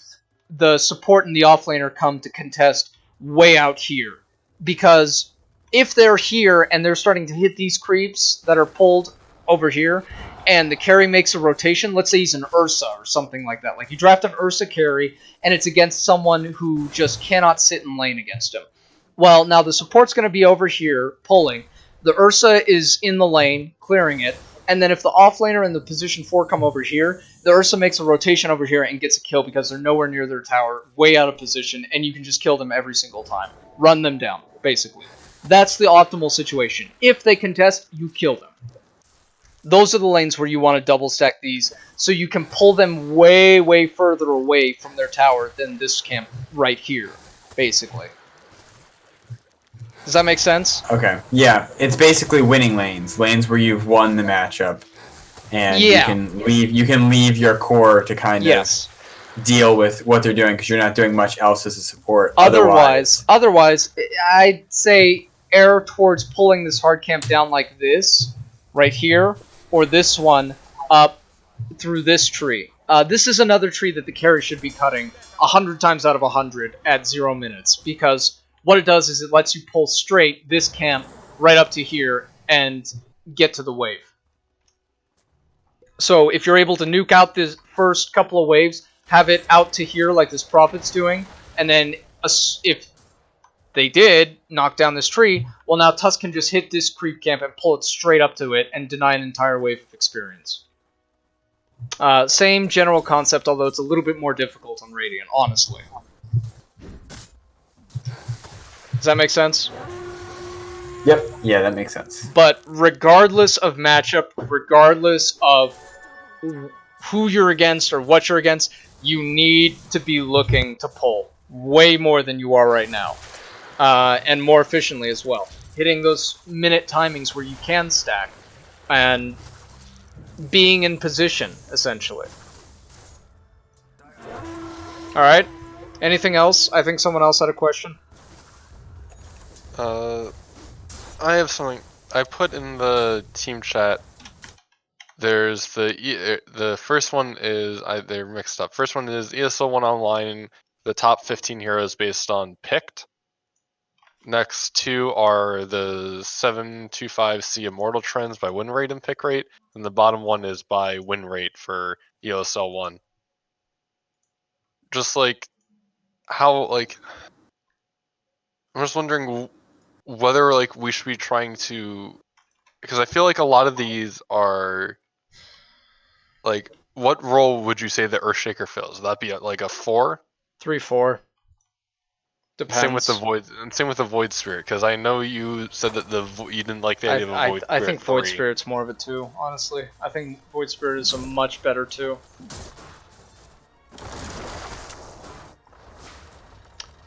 the support and the offlaner come to contest way out here. Because if they're here and they're starting to hit these creeps that are pulled over here, and the carry makes a rotation, let's say he's an Ursa or something like that. Like you draft an Ursa carry, and it's against someone who just cannot sit in lane against him. Well, now the support's going to be over here, pulling. The Ursa is in the lane, clearing it, and then if the offlaner and the position 4 come over here, the Ursa makes a rotation over here and gets a kill because they're nowhere near their tower, way out of position, and you can just kill them every single time. Run them down, basically. That's the optimal situation. If they contest, you kill them. Those are the lanes where you want to double stack these, so you can pull them way, way further away from their tower than this camp right here, basically. Does that make sense? Okay. Yeah, it's basically winning lanes where you've won the matchup, and you can leave your core to kind of deal with what they're doing because you're not doing much else as a support. Otherwise, I'd say err towards pulling this hard camp down like this, right here, or this one up through this tree. This is another tree that the carry should be cutting 100 times out of 100 at 0 minutes, because what it does is it lets you pull straight this camp right up to here and get to the wave. So if you're able to nuke out this first couple of waves, have it out to here like this Prophet's doing, and then if they did knock down this tree, well now Tusk can just hit this creep camp and pull it straight up to it and deny an entire wave of experience. Same general concept, although it's a little bit more difficult on Radiant, honestly. Does that make sense? Yep. Yeah, that makes sense. But regardless of matchup, regardless of who you're against or what you're against, you need to be looking to pull way more than you are right now. And more efficiently as well. Hitting those minute timings where you can stack. And being in position, essentially. Alright. Anything else? I think someone else had a question. I have something. I put in the team chat. There's the first one is they're mixed up. First one is ESL 1 Online. The top 15 heroes based on picked. Next two are the 725C Immortal Trends by win rate and pick rate, and the bottom one is by win rate for ESL 1. Just like how I'm just wondering whether we should be trying to, because I feel like a lot of these are what role would you say the Earthshaker fills? Would that be like a 4? 3-4. Depends. Same with the Void Spirit, because I know you said that you didn't like the idea of a Void Spirit. I think Void Spirit's more of a 2, honestly. I think Void Spirit is a much better 2.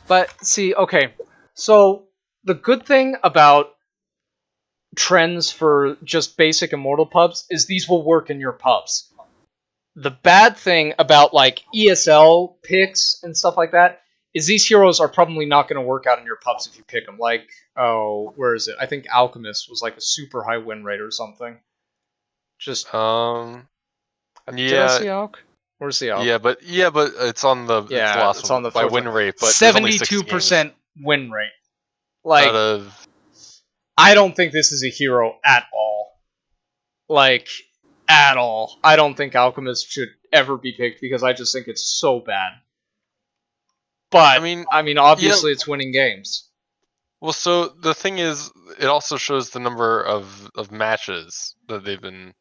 But see, okay, so the good thing about trends for just basic Immortal pubs is these will work in your pubs. The bad thing about ESL picks and stuff like that is these heroes are probably not going to work out in your pubs if you pick them. Where is it? I think Alchemist was a super high win rate or something. Just did I see Alch? Where's the Alch? Yeah, but it's on the it's on the by win rate, but 72% win rate. Out of... I don't think this is a hero at all. At all. I don't think Alchemist should ever be picked because I just think it's so bad. But I mean, obviously it's winning games. Well, so the thing is, it also shows the number of matches that they've been.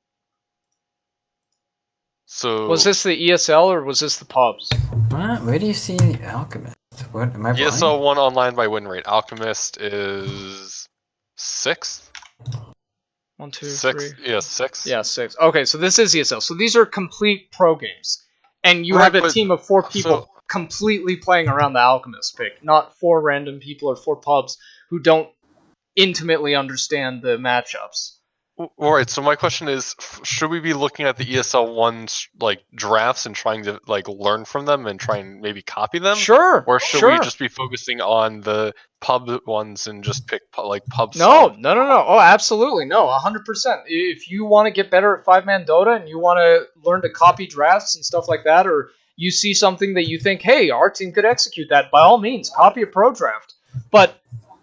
So Was this the ESL or was this the pubs? What? Where do you see the Alchemist? What am I blind? ESL won online by win rate. Alchemist is 6th. 1, 2, 6. 3. Yeah, 6. Yeah, 6. Okay, so this is ESL. So these are complete pro games, and you Right, have a but- team of 4 people so- completely playing around the Alchemist pick, not 4 random people or 4 pubs who don't intimately understand the matchups. All right. So my question is, should we be looking at the ESL ones like drafts and trying to like learn from them and try and maybe copy them? Sure. Or should sure. we just be focusing on the pub ones and just pick like pub? No. Oh, absolutely. No, 100%. If you want to get better at 5-man Dota and you want to learn to copy drafts and stuff like that, or you see something that you think, hey, our team could execute that, by all means, copy a pro draft. But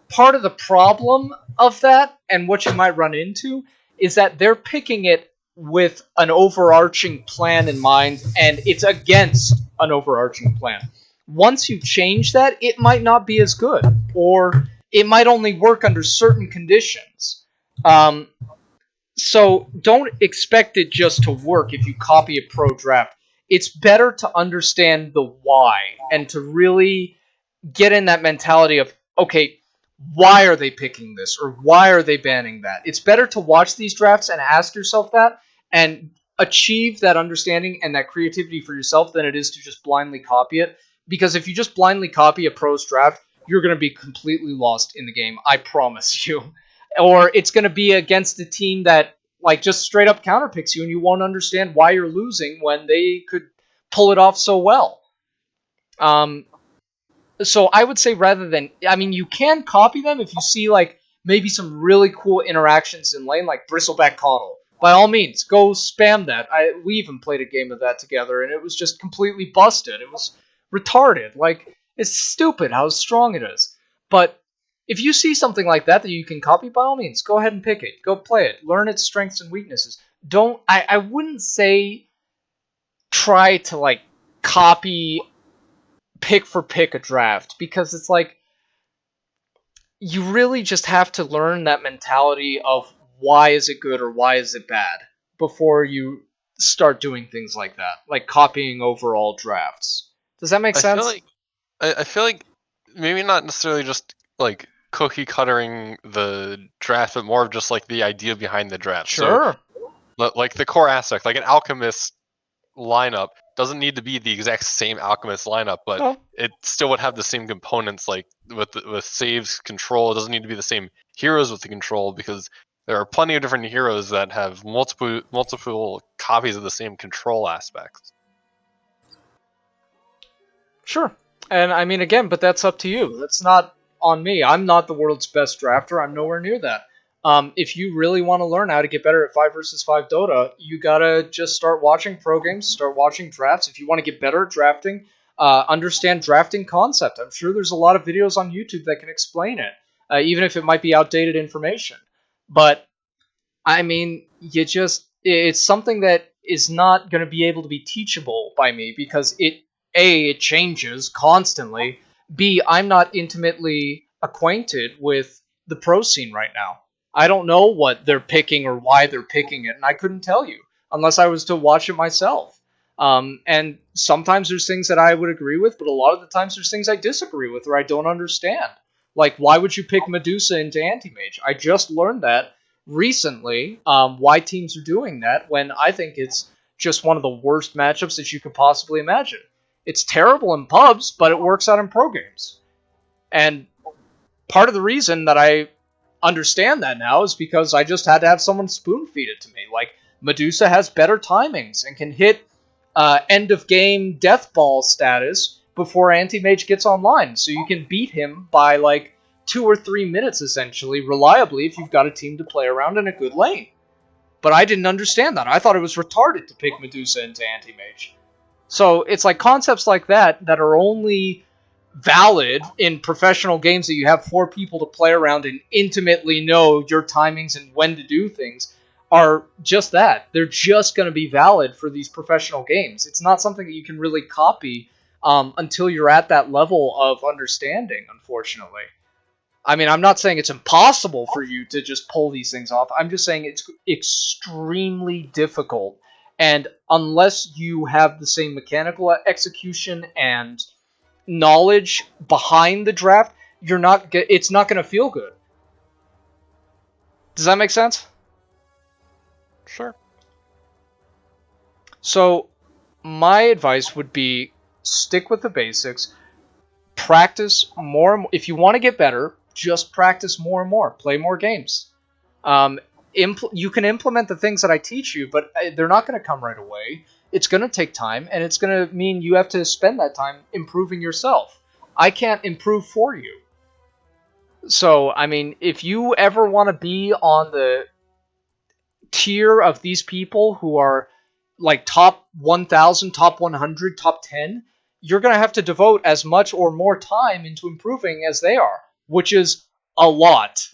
part of the problem of that, and what you might run into, is that they're picking it with an overarching plan in mind, and it's against an overarching plan. Once you change that, it might not be as good, or it might only work under certain conditions. So don't expect it just to work if you copy a pro draft. It's better to understand the why and to really get in that mentality of, okay, why are they picking this or why are they banning that? It's better to watch these drafts and ask yourself that and achieve that understanding and that creativity for yourself than it is to just blindly copy it. Because if you just blindly copy a pro's draft, you're going to be completely lost in the game. I promise you. Or it's going to be against a team that like just straight up counterpicks you and you won't understand why you're losing when they could pull it off so well. So I would say rather than, I mean, you can copy them if you see like maybe some really cool interactions in lane, like Bristleback Coddle. By all means, go spam that. We even played a game of that together, and it was just completely busted. It was retarded. Like, it's stupid how strong it is. But if you see something like that that you can copy, by all means, go ahead and pick it. Go play it. Learn its strengths and weaknesses. I wouldn't say try to like copy pick for pick a draft, because it's like you really just have to learn that mentality of why is it good or why is it bad before you start doing things like that, like copying overall drafts. Does that make sense? I feel like maybe not necessarily just like cookie cuttering the draft, but more of just like the idea behind the draft. Sure. So, like the core aspect, like an alchemist lineup doesn't need to be the exact same alchemist lineup, but No. it still would have the same components, like with saves, control. It doesn't need to be the same heroes with the control, because there are plenty of different heroes that have multiple copies of the same control aspects. Sure. And I mean, again, but that's up to you. That's not on me. I'm not the world's best drafter. I'm nowhere near that. If you really want to learn how to get better at 5 versus 5 Dota, you gotta just start watching pro games, start watching drafts. If you want to get better at drafting, understand drafting concept. I'm sure there's a lot of videos on YouTube that can explain it, even if it might be outdated information. But I mean, it's something that is not going to be able to be teachable by me, because it changes constantly. B, I'm not intimately acquainted with the pro scene right now. I don't know what they're picking or why they're picking it, and I couldn't tell you unless I was to watch it myself. And sometimes there's things that I would agree with, but a lot of the times there's things I disagree with or I don't understand. Like, why would you pick Medusa into Anti-Mage? I just learned that recently, why teams are doing that, when I think it's just one of the worst matchups that you could possibly imagine. It's terrible in pubs, but it works out in pro games. And part of the reason that I understand that now is because I just had to have someone spoon feed it to me. Like, Medusa has better timings and can hit end of game death ball status before Anti-Mage gets online, so you can beat him by like 2 or 3 minutes essentially, reliably, if you've got a team to play around in a good lane. But I didn't understand that. I thought it was retarded to pick Medusa into Anti-Mage. So it's like concepts like that that are only valid in professional games that you have 4 people to play around and intimately know your timings and when to do things, are just that. They're just going to be valid for these professional games. It's not something that you can really copy until you're at that level of understanding, unfortunately. I mean, I'm not saying it's impossible for you to just pull these things off. I'm just saying it's extremely difficult, And unless you have the same mechanical execution and knowledge behind the draft, it's not going to feel good. Does that make sense? Sure. So, my advice would be stick with the basics. Practice more. If you want to get better, just practice more and more. Play more games. You can implement the things that I teach you, but they're not going to come right away. It's going to take time, and it's going to mean you have to spend that time improving yourself. I can't improve for you. So, I mean, if you ever want to be on the tier of these people who are like top 1,000, top 100, top 10, you're going to have to devote as much or more time into improving as they are, which is a lot.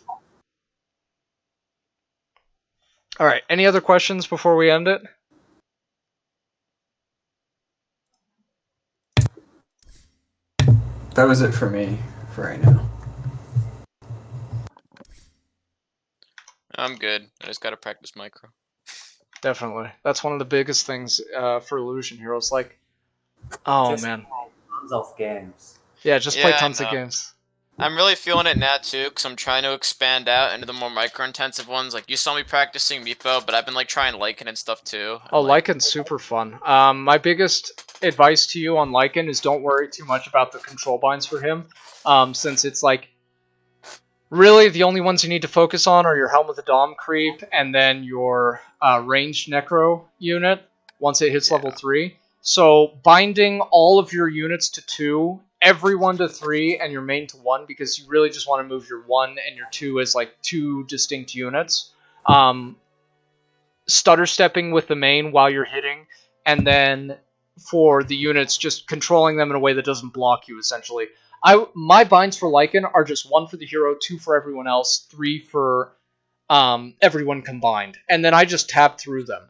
All right, any other questions before we end it? That was it for me for right now. I'm good. I just gotta practice micro. Definitely. That's one of the biggest things for Illusion Heroes. Like, oh Just man. tons of games. Yeah, just play Yeah, I tons of know. games. I'm really feeling it now too, because I'm trying to expand out into the more micro-intensive ones. Like, you saw me practicing Meepo, but I've been like trying Lycan and stuff too. Oh, like, Lycan's super fun. My biggest advice to you on Lycan is don't worry too much about the control binds for him, since it's like really the only ones you need to focus on are your Helm of the Dom creep and then your ranged Necro unit once it hits level 3. So binding all of your units to 2, every 1 to 3, and your main to 1, because you really just want to move your 1 and your 2 as like 2 distinct units. Stutter stepping with the main while you're hitting, and then for the units, just controlling them in a way that doesn't block you, essentially. My binds for Lycan are just 1 for the hero, 2 for everyone else, 3 for everyone combined. And then I just tap through them.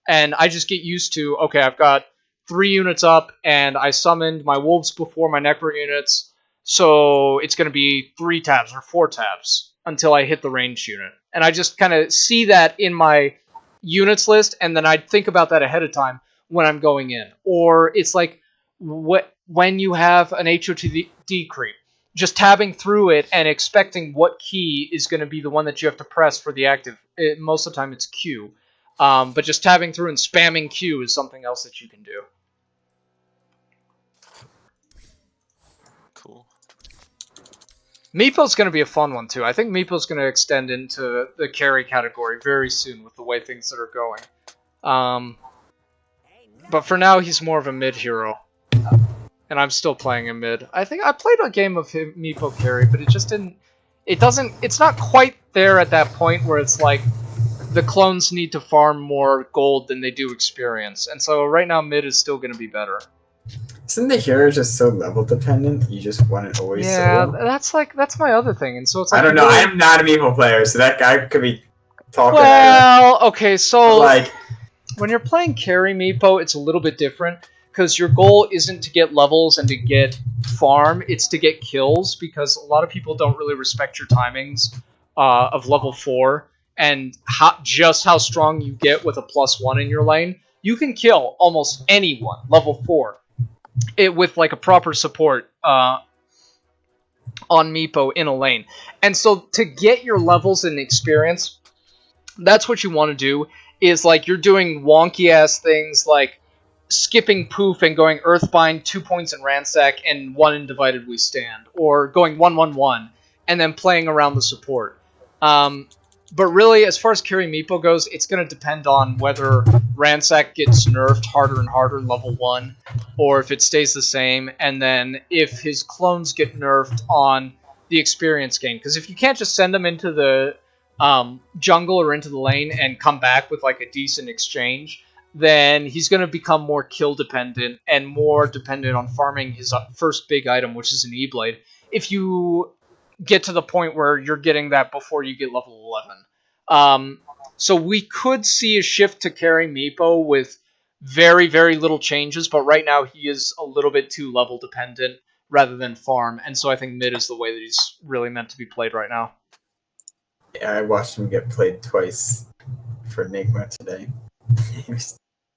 And I just get used to, okay, I've got 3 units up, and I summoned my wolves before my Necro units, so it's going to be 3 tabs or 4 tabs until I hit the ranged unit. And I just kind of see that in my units list, and then I'd think about that ahead of time when I'm going in. Or it's like when you have an HOTD creep, just tabbing through it and expecting what key is going to be the one that you have to press for the active. Most of the time it's Q. But just tabbing through and spamming Q is something else that you can do. cool. Meepo's going to be a fun one too. I think Meepo's going to extend into the carry category very soon with the way things that are going. But for now, he's more of a mid hero. And I'm still playing him mid. I think I played a game of him, Meepo carry, but it just didn't... It's not quite there at that point where it's like the clones need to farm more gold than they do experience. And so right now, mid is still going to be better. Isn't the hero just so level dependent? You just want it always solo? That's my other thing. And so it's like... I don't know. I'm not a Meeple player, so that guy could be talking. Well, okay, so... Like... When you're playing carry Meepo, it's a little bit different, because your goal isn't to get levels and to get farm, it's to get kills, because a lot of people don't really respect your timings of level 4, and just how strong you get with a +1 in your lane. You can kill almost anyone, level 4, with like a proper support on Meepo in a lane. And so to get your levels and experience, that's what you want to do, is like you're doing wonky ass things like skipping Poof and going Earthbind 2 points in Ransack and 1 in Divided We Stand, or going 1-1-1 and then playing around the support. But really, as far as carry Meepo goes, it's going to depend on whether Ransack gets nerfed harder and harder level 1, or if it stays the same, and then if his clones get nerfed on the experience gain. Because if you can't just send them into the jungle or into the lane and come back with like a decent exchange, then he's going to become more kill dependent and more dependent on farming his first big item, which is an E-Blade, if you get to the point where you're getting that before you get level 11. So we could see a shift to carry Meepo with very, very little changes, but right now he is a little bit too level dependent rather than farm, and so I think mid is the way that he's really meant to be played right now. Yeah, I watched him get played twice for Enigma today.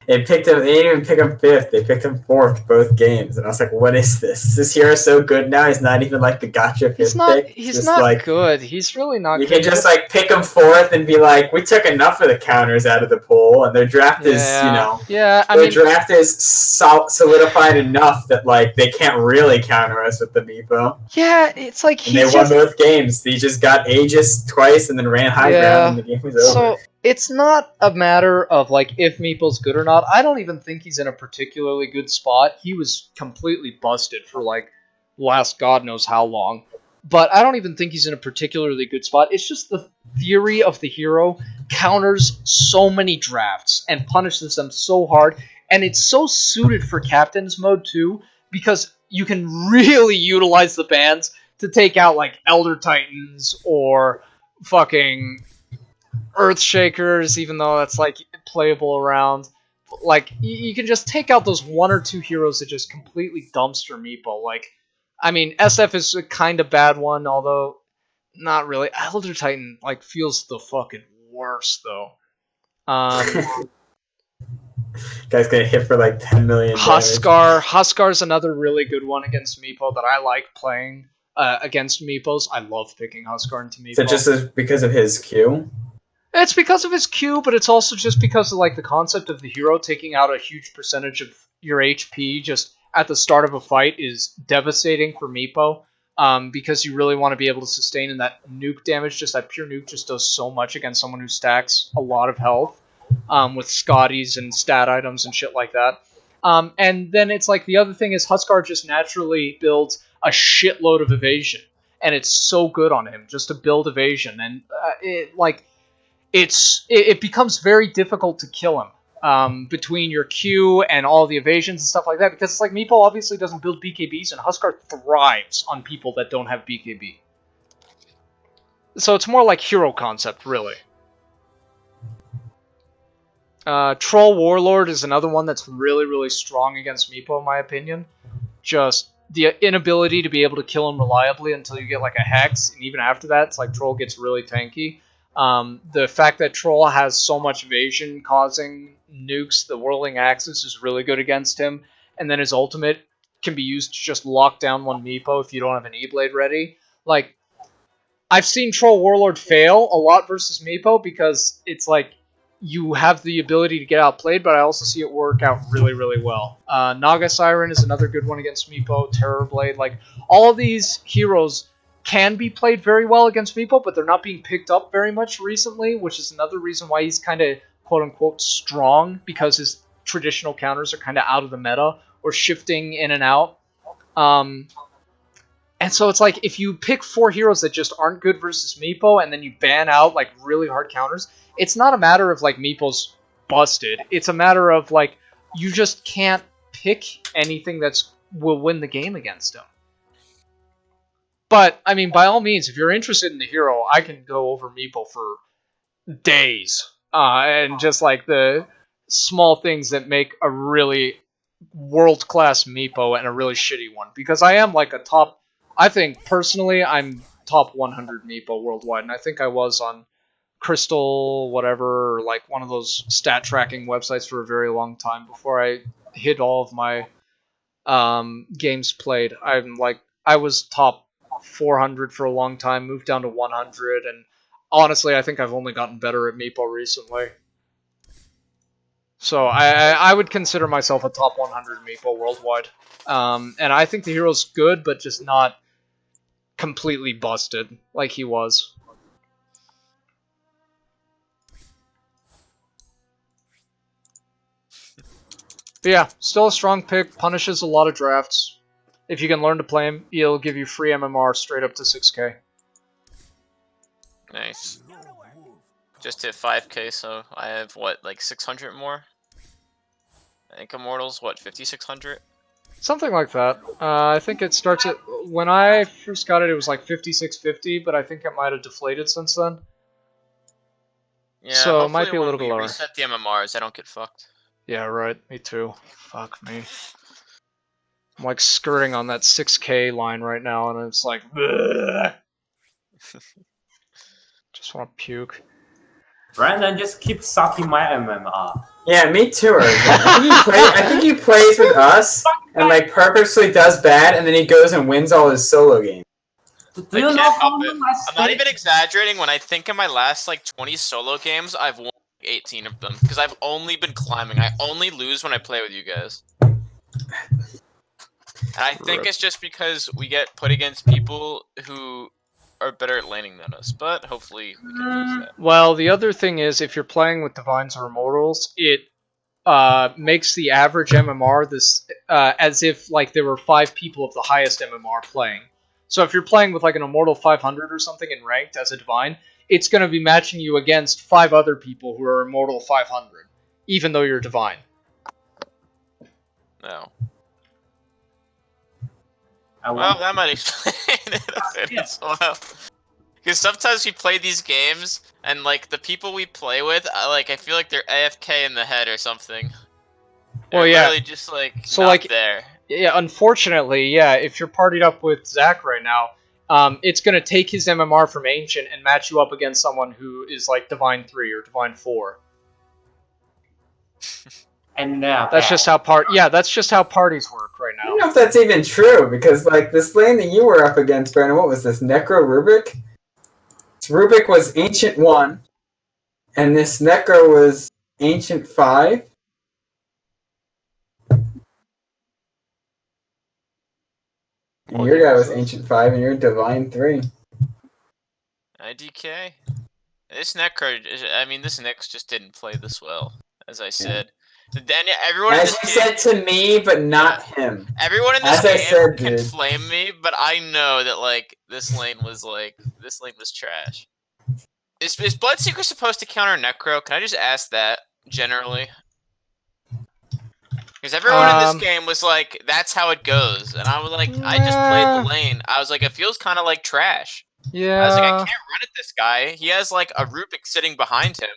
They didn't even pick him 5th. They picked him 4th both games, and I was like, "What is this? Is this hero so good now? He's not even like the gotcha 5th pick. He's not like, good. He's really not. You good. can just like pick him 4th and be like, we took enough of the counters out of the pool, and their draft is, their draft is solidified enough that like they can't really counter us with the Meepo. Yeah, it's like they won both games. He just got Aegis twice and then ran high ground, and the game was over. So it's not a matter of like if Meeple's good or not. I don't even think he's in a particularly good spot. He was completely busted for like last God knows how long. But I don't even think he's in a particularly good spot. It's just the theory of the hero counters so many drafts and punishes them so hard. And it's so suited for Captain's Mode too, because you can really utilize the bans to take out like Elder Titans or fucking Earthshakers, even though that's like playable around. Like you can just take out those 1 or 2 heroes that just completely dumpster Meepo. Like, I mean, SF is a kind of bad one, although not really. Elder Titan like feels the fucking worst though. Guy's gonna hit for like 10 million. Huskar's another really good one against Meepo that I like playing against Meepos. I love picking Huskar into Meepo. So just because of his Q? It's because of his Q, but it's also just because of like the concept of the hero taking out a huge percentage of your HP just at the start of a fight is devastating for Meepo. Because you really want to be able to sustain, and that nuke damage, just that pure nuke, just does so much against someone who stacks a lot of health with Scotties and stat items and shit like that. And then it's like the other thing is Huskar just naturally builds a shitload of evasion, and it's so good on him just to build evasion, and it becomes very difficult to kill him between your Q and all the evasions and stuff like that, because it's like Meepo obviously doesn't build BKBs, and Huskar thrives on people that don't have BKB. So it's more like hero concept, really. Troll Warlord is another one that's really, really strong against Meepo, in my opinion. Just the inability to be able to kill him reliably until you get like a Hex, and even after that, it's like Troll gets really tanky. The fact that Troll has so much evasion causing nukes, the Whirling Axis is really good against him, and then his ultimate can be used to just lock down one Meepo if you don't have an E-Blade ready. Like, I've seen Troll Warlord fail a lot versus Meepo because it's like you have the ability to get outplayed, but I also see it work out really, really well. Naga Siren is another good one against Meepo, Terrorblade, like all of these heroes can be played very well against Meepo, but they're not being picked up very much recently, which is another reason why he's kind of quote-unquote strong, because his traditional counters are kind of out of the meta, or shifting in and out. And so it's like, if you pick 4 heroes that just aren't good versus Meepo, and then you ban out like really hard counters, it's not a matter of like Meepo's busted. It's a matter of like, you just can't pick anything that's will win the game against him. But, I mean, by all means, if you're interested in the hero, I can go over Meepo for days. And just, like, the small things that make a really world-class Meepo and a really shitty one. Because I am, like, I think, personally, I'm top 100 Meepo worldwide. And I think I was on Crystal, whatever, or, like, one of those stat-tracking websites for a very long time before I hit all of my games played. I was top 400 for a long time, moved down to 100, and honestly, I think I've only gotten better at Meepo recently. So I would consider myself a top 100 Meepo worldwide. And I think the hero's good, but just not completely busted like he was. But yeah, still a strong pick, punishes a lot of drafts. If you can learn to play him, he'll give you free MMR straight up to 6k. Nice. Just hit 5k, so I have, what, like 600 more? I think Immortals, what, 5,600? Something like that. I think it starts at... When I first got it, it was like 5,650, but I think it might have deflated since then. Yeah, so it might be a little bit lower. Reset the MMRs, I don't get fucked. Yeah, right. Me too. Fuck me. I'm like skirting on that 6k line right now, and it's like, just want to puke. Brandon just keep sucking my MMR. Yeah, me too. I think he plays with us and like purposely does bad, and then he goes and wins all his solo games. Do I you know can't how help it. long I I'm not spent? even exaggerating when I think in my last like 20 solo games, I've won 18 of them because I've only been climbing. I only lose when I play with you guys. And I think it's just because we get put against people who are better at laning than us, but hopefully we can fix that. Well, the other thing is, if you're playing with Divines or Immortals, it makes the average MMR this as if like there were 5 people of the highest MMR playing. So if you're playing with like an Immortal 500 or something in ranked as a Divine, it's going to be matching you against 5 other people who are Immortal 500, even though you're Divine. No. I Well, want. that might explain it a bit as well. Because sometimes we play these games, and like the people we play with, I feel like they're AFK in the head or something. Well, They're yeah. literally just like So, not like, there. Yeah, unfortunately, yeah, if you're partied up with Zach right now, it's going to take his MMR from Ancient and match you up against someone who is like Divine 3 or Divine 4. And That's just how that's just how parties work right I don't now. know if that's even true, because like this lane that you were up against, Brandon, what was this? Necro Rubik? Rubik was Ancient 1, and this Necro was Ancient 5. And your guy was Ancient 5, and you're Divine 3. IDK. This Necro, this Nyx just didn't play this well, as I said. Then everyone in As this you game, said to me, but not him. everyone in this As I game said, can dude. flame me, but I know that like this lane was trash. Is Bloodseeker supposed to counter Necro? Can I just ask that generally? Because everyone in this game was like, "That's how it goes," and I was like, "I just played the lane." I was like, "It feels kind of like trash." Yeah. I was like, "I can't run at this guy. He has like a Rubik sitting behind him.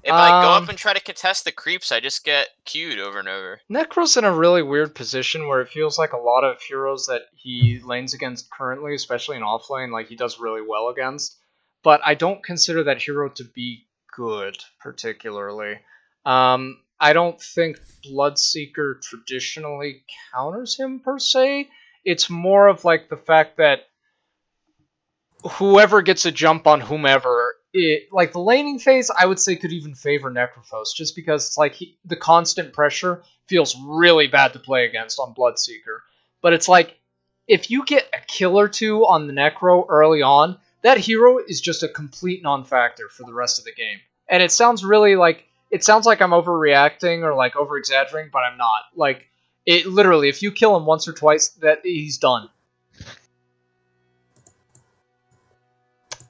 If I go up and try to contest the creeps, I just get queued over and over." Necro's in a really weird position where it feels like a lot of heroes that he lanes against currently, especially in offlane, like he does really well against. But I don't consider that hero to be good, particularly. I don't think Bloodseeker traditionally counters him per se. It's more of like the fact that whoever gets a jump on whomever, like the laning phase, I would say could even favor Necrophos, just because it's like the constant pressure feels really bad to play against on Bloodseeker. But it's like, if you get a kill or two on the Necro early on, that hero is just a complete non-factor for the rest of the game. And it sounds really like, it sounds like I'm overreacting or like over-exaggerating, but I'm not. Like, it literally, if you kill him once or twice, that he's done.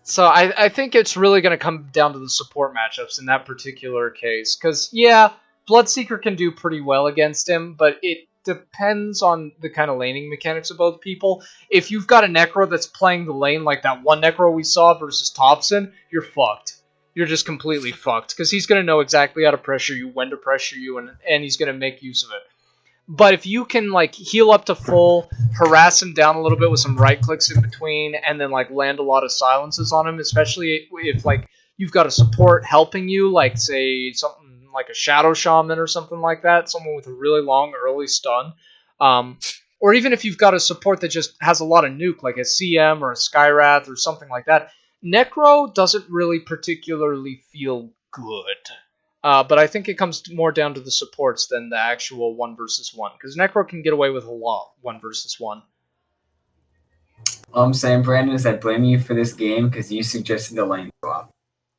So I think it's really going to come down to the support matchups in that particular case. Because, yeah, Bloodseeker can do pretty well against him, but it depends on the kind of laning mechanics of both people. If you've got a Necro that's playing the lane like that one Necro we saw versus Thompson, you're fucked. You're just completely fucked. Because he's going to know exactly how to pressure you, when to pressure you, and he's going to make use of it. But if you can like heal up to full, harass him down a little bit with some right clicks in between, and then like land a lot of silences on him, especially if like you've got a support helping you, like say something like a Shadow Shaman or something like that, someone with a really long early stun, or even if you've got a support that just has a lot of nuke, like a CM or a Skywrath or something like that, Necro doesn't really particularly feel good. But I think it comes more down to the supports than the actual 1 versus 1. Because Necro can get away with a lot 1 versus 1. All I'm saying, Brandon, is I blame you for this game because you suggested the lane swap.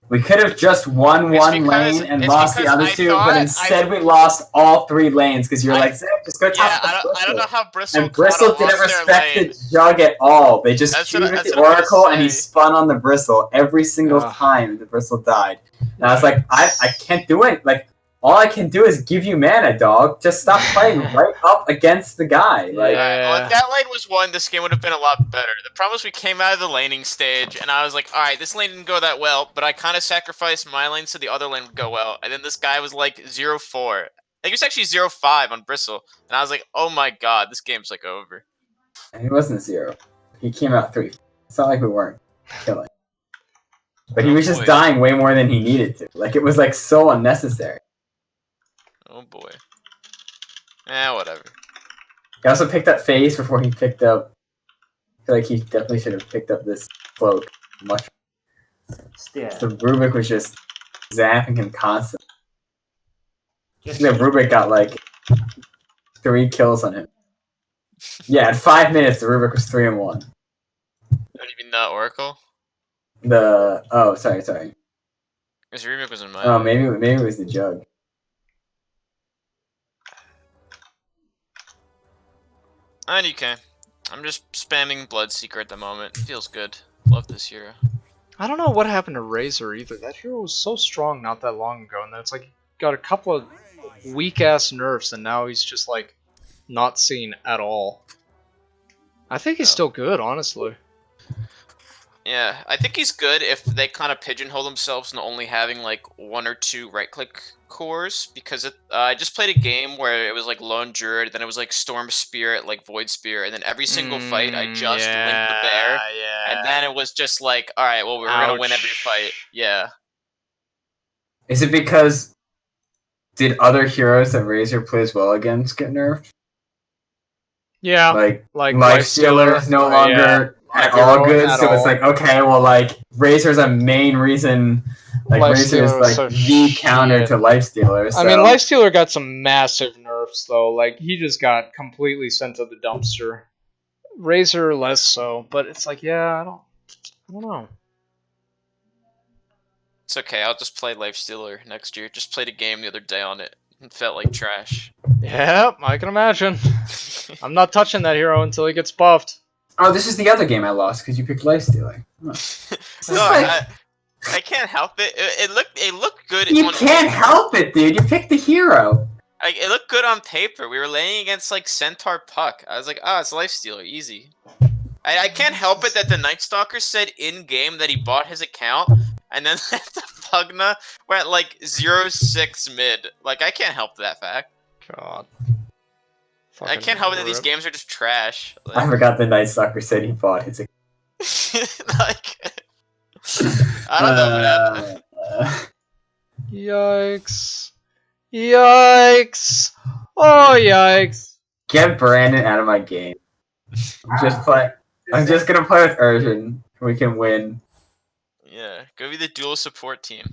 We could have just won one lane and lost the other two, but instead we lost all 3 lanes because you're like, Zach, just go top Bristle. I don't know how Bristle and Bristle didn't respect the jug at all. They just queued with the Oracle and he spun on the Bristle every single time the Bristle died. And I was like, I can't do it. Like, all I can do is give you mana, dog. Just stop playing right up against the guy. Like, well, if that lane was won, this game would have been a lot better. The problem is we came out of the laning stage, and I was like, alright, this lane didn't go that well, but I kind of sacrificed my lane so the other lane would go well. And then this guy was like 0-4. I think he was actually 0-5 on Bristle. And I was like, oh my god, this game's like over. And he wasn't 0. He came out 3. It's not like we weren't killing. But he was just dying way more than he needed to. Like, it was like so unnecessary. Oh boy. Eh, whatever. He also picked up phase before he picked up. I feel like he definitely should have picked up this cloak much. Yeah. So Rubik was just zapping him constantly. Rubik got like 3 kills on him. Yeah, in 5 minutes, the Rubik was 3-1. What do you mean, not Oracle? Sorry. His remake was in my. Oh, maybe it was the jug. IDK. I'm just spamming Bloodseeker at the moment. Feels good. Love this hero. I don't know what happened to Razor either. That hero was so strong not that long ago, and then it's like got a couple of weak ass nerfs, and now he's just like not seen at all. I think he's still good, honestly. Yeah, I think he's good if they kind of pigeonhole themselves into only having like 1 or 2 right-click cores, because I just played a game where it was like Lone Druid, then it was like Storm Spirit, like Void Spirit, and then every single fight I just linked the bear, and then it was just like, all right, well, we're gonna win every fight. Yeah. Is it because did other heroes that Razor plays well against get nerfed? Yeah, like Lifestealer is no longer at all good, so it's like, okay, well, like Razor's a main reason. Like Razor's like the counter to Lifestealer. So. I mean, Lifestealer got some massive nerfs though. Like he just got completely sent to the dumpster. Razor less so, but it's like, yeah, I don't know. It's okay. I'll just play Lifestealer next year. Just played a game the other day on it. It felt like trash. Yep, I can imagine. I'm not touching that hero until he gets buffed. Oh, this is the other game I lost because you picked Lifestealer. Huh. No, I can't help it. It looked good. You can't help it, dude. You picked the hero. It looked good on paper. We were laying against like Centaur Puck. I was like, oh, it's Lifestealer, easy. I can't help it that the Night Stalker said in game that he bought his account, and then the Pugna went like 0-6 mid. Like, I can't help that fact. God. I can't help it that these games are just trash. Like, I forgot the Night Stalker said he bought his account. like, I don't know what happened. Yikes. Yikes. Oh, yikes. Get Brandon out of my game. I'm just gonna play with Urgent. We can win. Yeah, go be the dual support team.